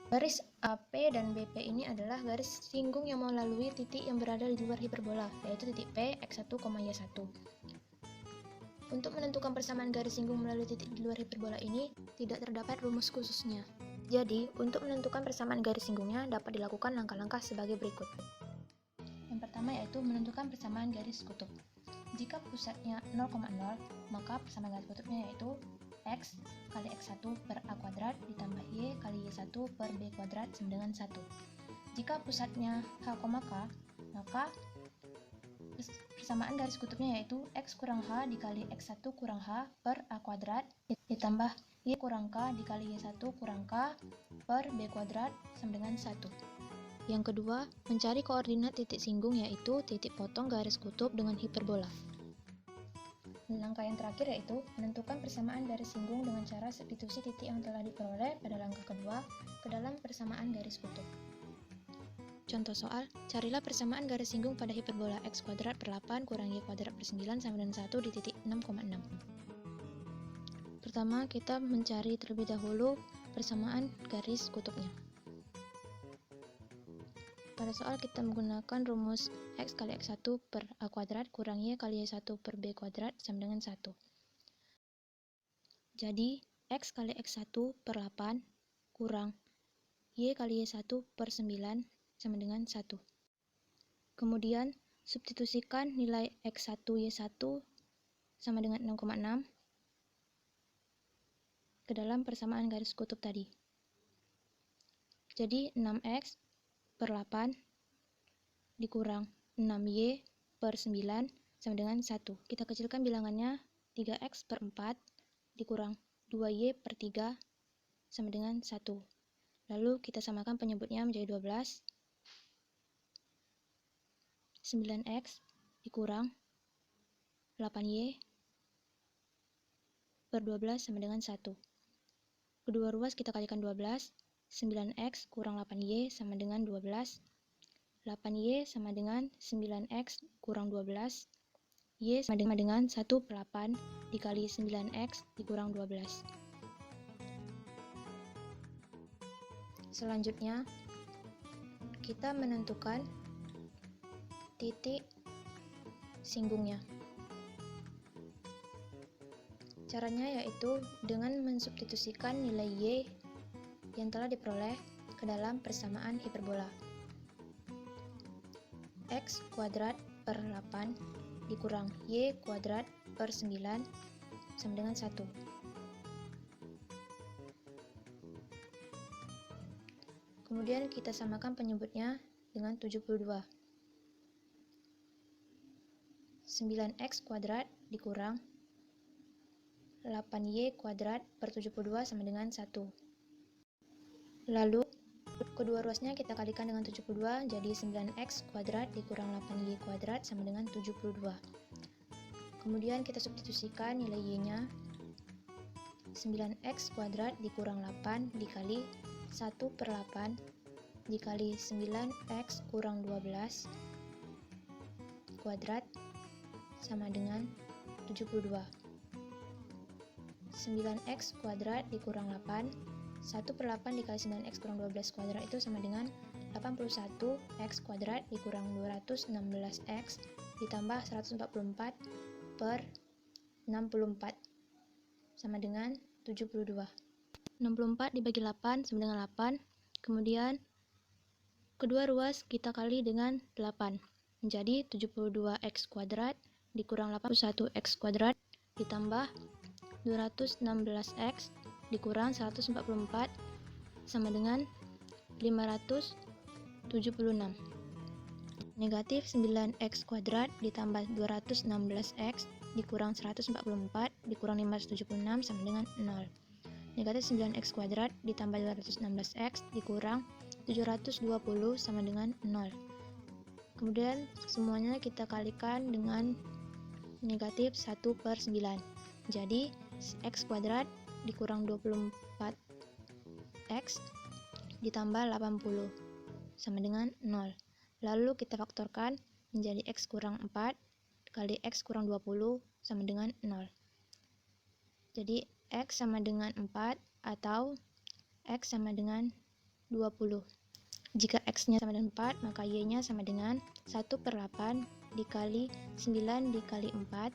Garis AP dan BP ini adalah garis singgung yang melalui titik yang berada di luar hiperbola, yaitu titik P, X1, Y1. Untuk menentukan persamaan garis singgung melalui titik di luar hiperbola ini, tidak terdapat rumus khususnya. Jadi, untuk menentukan persamaan garis singgungnya dapat dilakukan langkah-langkah sebagai berikut. Yang pertama yaitu menentukan persamaan garis kutub. Jika pusatnya 0,0, maka persamaan garis kutubnya yaitu X kali X1 per A kuadrat ditambah Y kali Y1 per B kuadrat sama dengan 1. Jika pusatnya H, K, maka persamaan garis kutubnya yaitu X kurang H dikali X1 kurang H per A kuadrat ditambah Y kurang K dikali Y1 kurang K per B kuadrat sama dengan 1. Yang kedua, mencari koordinat titik singgung yaitu titik potong garis kutub dengan hiperbola. Langkah yang terakhir yaitu menentukan persamaan garis singgung dengan cara substitusi titik yang telah diperoleh pada langkah kedua ke dalam persamaan garis kutub. Contoh soal, carilah persamaan garis singgung pada hiperbola X kuadrat per 8 kurang Y kuadrat per 9 sama dengan 1 di titik 6,6. Pertama, kita mencari terlebih dahulu persamaan garis kutubnya. Pada soal kita menggunakan rumus X kali X1 per A kuadrat kurang Y kali Y1 per B kuadrat sama dengan 1. Jadi, X kali X1 per 8 kurang Y kali Y1 per 9 sama dengan 1. Kemudian, substitusikan nilai X1 Y1 sama dengan 6,6 ke dalam persamaan garis kutub tadi. Jadi, 6X per 8 dikurang 6Y per 9 sama dengan 1. Kita kecilkan bilangannya, 3X per 4 dikurang 2Y per 3 sama dengan 1. Lalu kita samakan penyebutnya menjadi 12. 9X dikurang 8Y per 12 sama dengan 1. Kedua ruas kita kalikan 12. 9X kurang 8Y sama dengan 12. 8Y sama dengan 9X kurang 12. Y sama dengan 1 per 8 dikali 9X dikurang 12. Selanjutnya, kita menentukan titik singgungnya. Caranya yaitu dengan mensubstitusikan nilai Y yang telah diperoleh ke dalam persamaan hiperbola. X kuadrat per 8 dikurang Y kuadrat per 9 sama dengan 1. Kemudian kita samakan penyebutnya dengan 72. 9X kuadrat dikurang 8Y kuadrat per 72 sama dengan 1. Lalu, kedua ruasnya kita kalikan dengan 72, jadi 9X kuadrat dikurang 8Y kuadrat sama dengan 72. Kemudian kita substitusikan nilai Y-nya. 9X kuadrat dikurang 8 dikali 1 per 8 dikali 9X kurang 12 kuadrat sama dengan 72. 9X kuadrat dikurang 8, 1 per 8 dikali 9X kurang 12 kuadrat itu sama dengan 81X kuadrat dikurang 216X ditambah 144 per 64 sama dengan 72. 64 dibagi 8 sama dengan 8, kemudian kedua ruas kita kali dengan 8, menjadi 72X kuadrat dikurang 81X kuadrat ditambah 216X dikurang 144 sama dengan 576. Negatif 9x kuadrat ditambah 216x dikurang 144 dikurang 576 sama dengan 0. Negatif 9x kuadrat ditambah 216x dikurang 720 sama dengan 0. Kemudian semuanya kita kalikan dengan negatif 1/9. Jadi x kuadrat dikurang 24x ditambah 80 sama dengan 0. Lalu kita faktorkan menjadi x kurang 4 kali x kurang 20 sama dengan 0. Jadi x sama dengan 4 atau x sama dengan 20. Jika x-nya sama dengan 4, maka y-nya sama dengan 1/8 dikali 9 dikali 4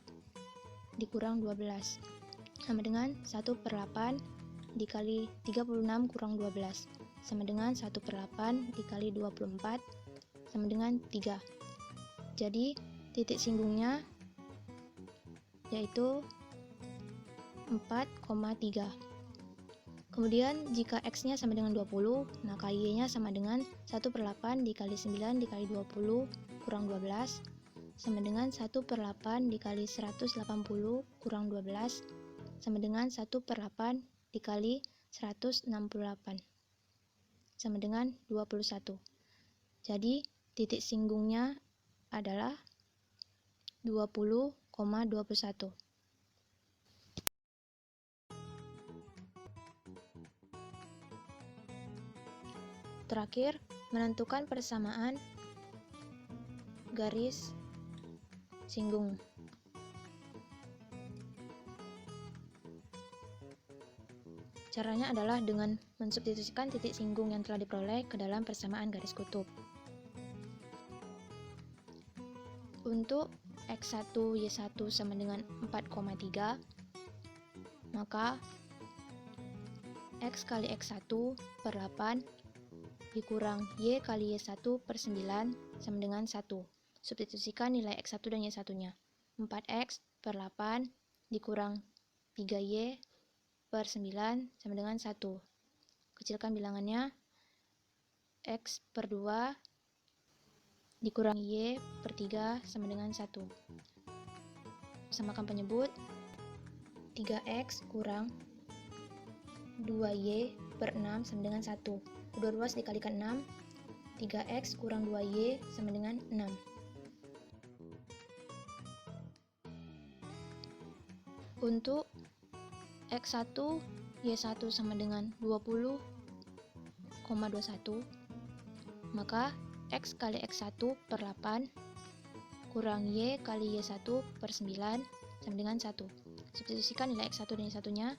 dikurang 12 sama dengan 1/8 dikali 36 kurang 12 sama dengan 1/8 dikali 24 sama dengan 3. Jadi titik singgungnya yaitu 4,3. Kemudian jika x-nya sama dengan 20, maka y-nya sama dengan 1/8 dikali 9 dikali 20 kurang 12 sama dengan 1/8 dikali 180 kurang 12 sama dengan 1/8 dikali 168 sama dengan 21. Jadi titik singgungnya adalah 20,21. Terakhir, menentukan persamaan garis singgung. Caranya adalah dengan mensubstitusikan titik singgung yang telah diperoleh ke dalam persamaan garis kutub. Untuk x1 y1 sama dengan 4,3, maka x kali x1 per 8 dikurang y kali y1 per 9 sama dengan 1. Substitusikan nilai x1 dan y1-nya. 4x per 8 dikurang 3y per 9 sama dengan 1. Kecilkan bilangannya. X per 2 dikurang y per 3 sama dengan 1. Samakan penyebut. 3x kurang 2y per 6 sama dengan 1. Kedua ruas dikalikan 6. 3x kurang 2y sama dengan 6. Untuk x1 y1 sama dengan 20,21, maka x kali x1 per 8 kurang y kali y1 per 9 sama dengan 1. Substitusikan nilai x1 dan y1-nya.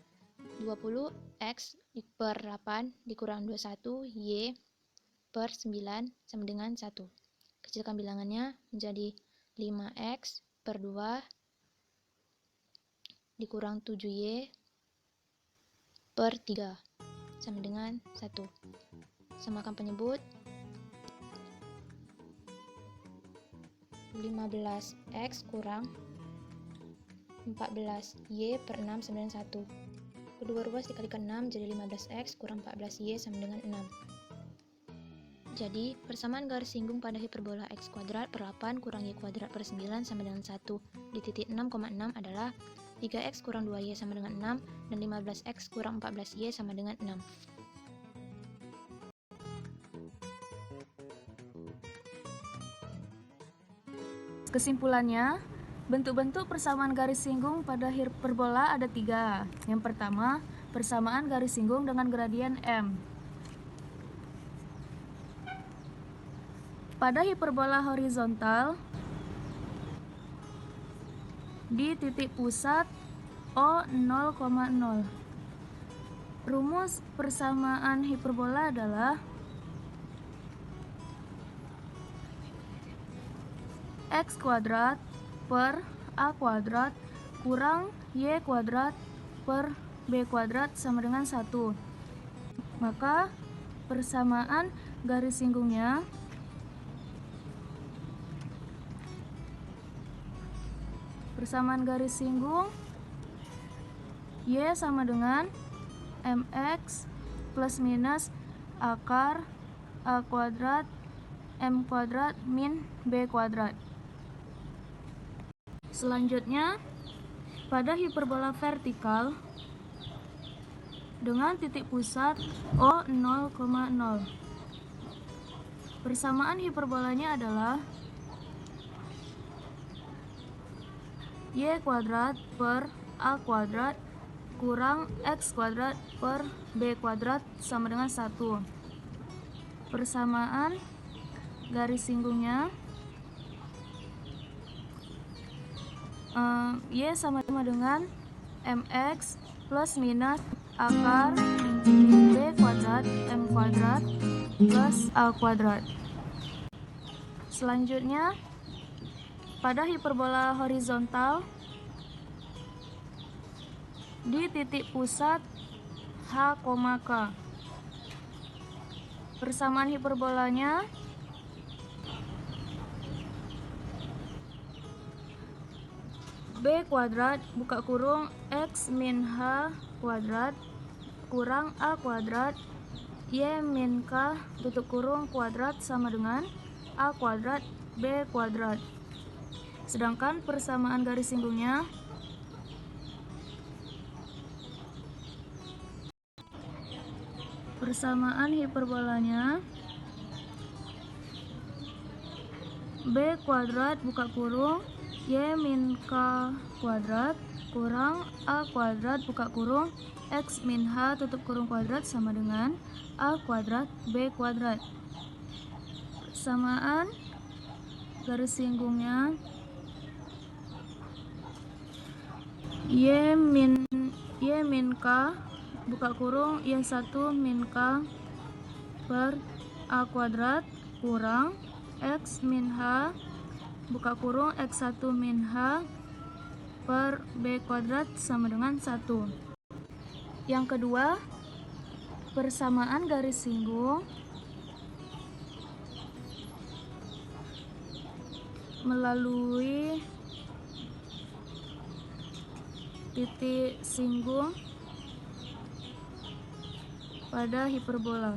20x per 8 dikurang 21 y per 9 sama dengan 1. Kecilkan bilangannya menjadi 5x per 2 dikurang 7y per 3 sama dengan 1. Samakan penyebut. 15x kurang 14y per 6 sama dengan 1. Kedua ruas dikalikan 6 jadi 15x kurang 14y sama dengan 6. Jadi, persamaan garis singgung pada hiperbola x kuadrat per 8 kurang y kuadrat per 9 sama dengan 1 di titik 6,6 adalah 3x kurang 2y sama dengan 6 dan 15x kurang 14y sama dengan 6. Kesimpulannya, bentuk-bentuk persamaan garis singgung pada hiperbola ada 3. Yang pertama, persamaan garis singgung dengan gradien M. Pada hiperbola horizontal, di titik pusat O 0,0. Rumus persamaan hiperbola adalah x kuadrat per a kuadrat kurang y kuadrat per b kuadrat sama dengan 1. Maka persamaan garis singgungnya y sama dengan mx plus minus akar a kuadrat m kuadrat min b kuadrat. Selanjutnya, pada hiperbola vertikal dengan titik pusat O 0,0. Persamaan hiperbolanya adalah y kuadrat per a kuadrat kurang x kuadrat per b kuadrat sama dengan 1. Persamaan garis singgungnya y sama dengan mx plus minus akar b kuadrat m kuadrat plus a kuadrat. Selanjutnya, pada hiperbola horizontal di titik pusat h, k. Persamaan hiperbolanya b kuadrat buka kurung x min h kuadrat kurang a kuadrat y min k tutup kurung kuadrat sama dengan a kuadrat b kuadrat. Sedangkan persamaan garis singgungnya persamaan hiperbolanya b kuadrat buka kurung y min k kuadrat kurang a kuadrat buka kurung x min h tutup kurung kuadrat sama dengan a kuadrat b kuadrat. Persamaan garis singgungnya y min k buka kurung y1 min k per a kuadrat kurang x min h buka kurung x1 min h per b kuadrat sama dengan 1. Yang kedua, persamaan garis singgung melalui titik singgung pada hiperbola.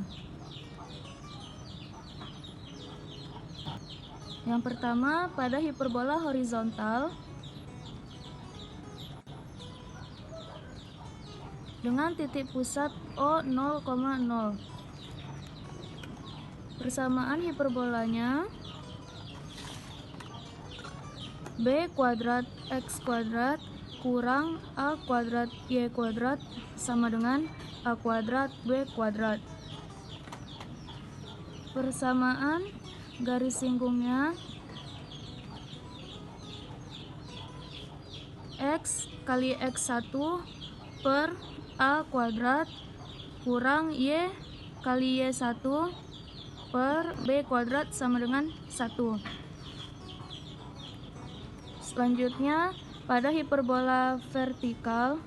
Yang pertama, pada hiperbola horizontal dengan titik pusat O 0,0. Persamaan hiperbolanya b kuadrat x kuadrat kurang a kuadrat y kuadrat sama dengan a kuadrat b kuadrat. Persamaan garis singgungnya x kali x1 per a kuadrat kurang y kali y1 per b kuadrat sama dengan 1. Selanjutnya, pada hiperbola vertikal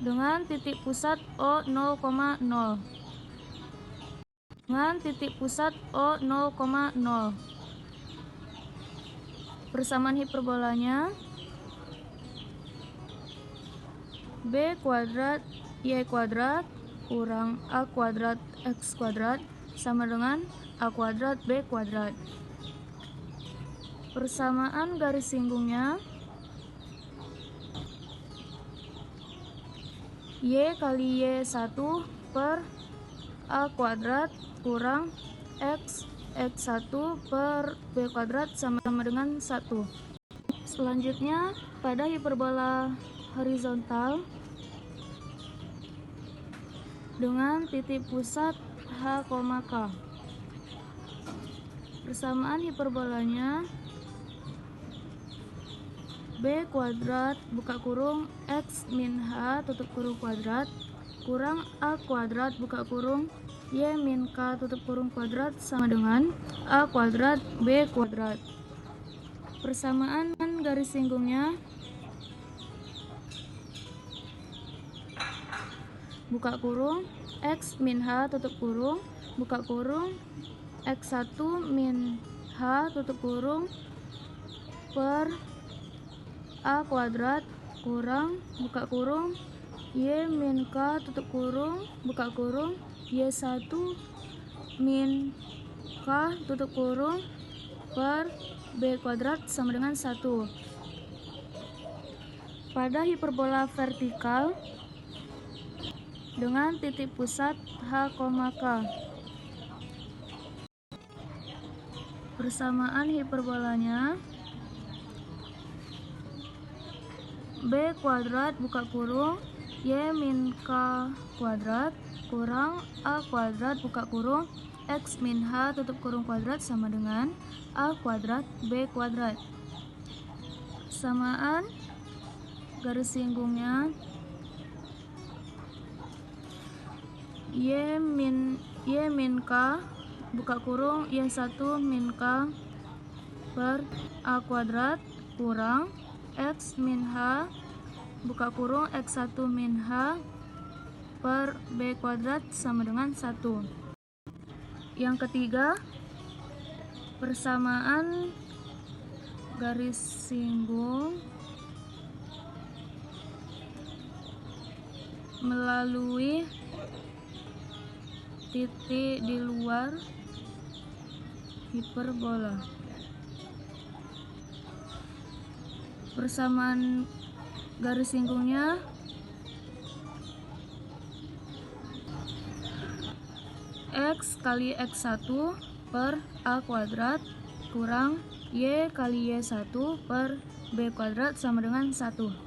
dengan titik pusat O 0,0. Dengan titik pusat O 0,0. Persamaan hiperbolanya b kuadrat y kuadrat kurang a kuadrat x kuadrat sama dengan a kuadrat b kuadrat. Persamaan garis singgungnya y kali y1 per a kuadrat kurang x1 per b kuadrat sama dengan 1. Selanjutnya, pada hiperbola horizontal dengan titik pusat h, k. Persamaan hiperbolanya b kuadrat buka kurung x min h tutup kurung kuadrat kurang a kuadrat buka kurung y min k tutup kurung kuadrat sama dengan a kuadrat b kuadrat. Persamaan garis singgungnya buka kurung x min h tutup kurung buka kurung x1 min h tutup kurung per a kuadrat kurang buka kurung Y min K tutup kurung buka kurung Y1 min K tutup kurung per B kuadrat sama dengan 1. Pada hiperbola vertikal dengan titik pusat H, K. Persamaan hiperbolanya B kuadrat buka kurung Y min K kuadrat kurang A kuadrat buka kurung X min H tutup kurung kuadrat sama dengan A kuadrat B kuadrat. Samaan garis singgungnya Y min K buka kurung Y1 min K per A kuadrat kurang X min H buka kurung X1 min H per B kuadrat sama dengan 1. Yang ketiga, persamaan garis singgung melalui titik di luar hiperbola. Persamaan garis singgungnya X kali X1 per A kuadrat kurang Y kali Y1 per B kuadrat sama dengan 1.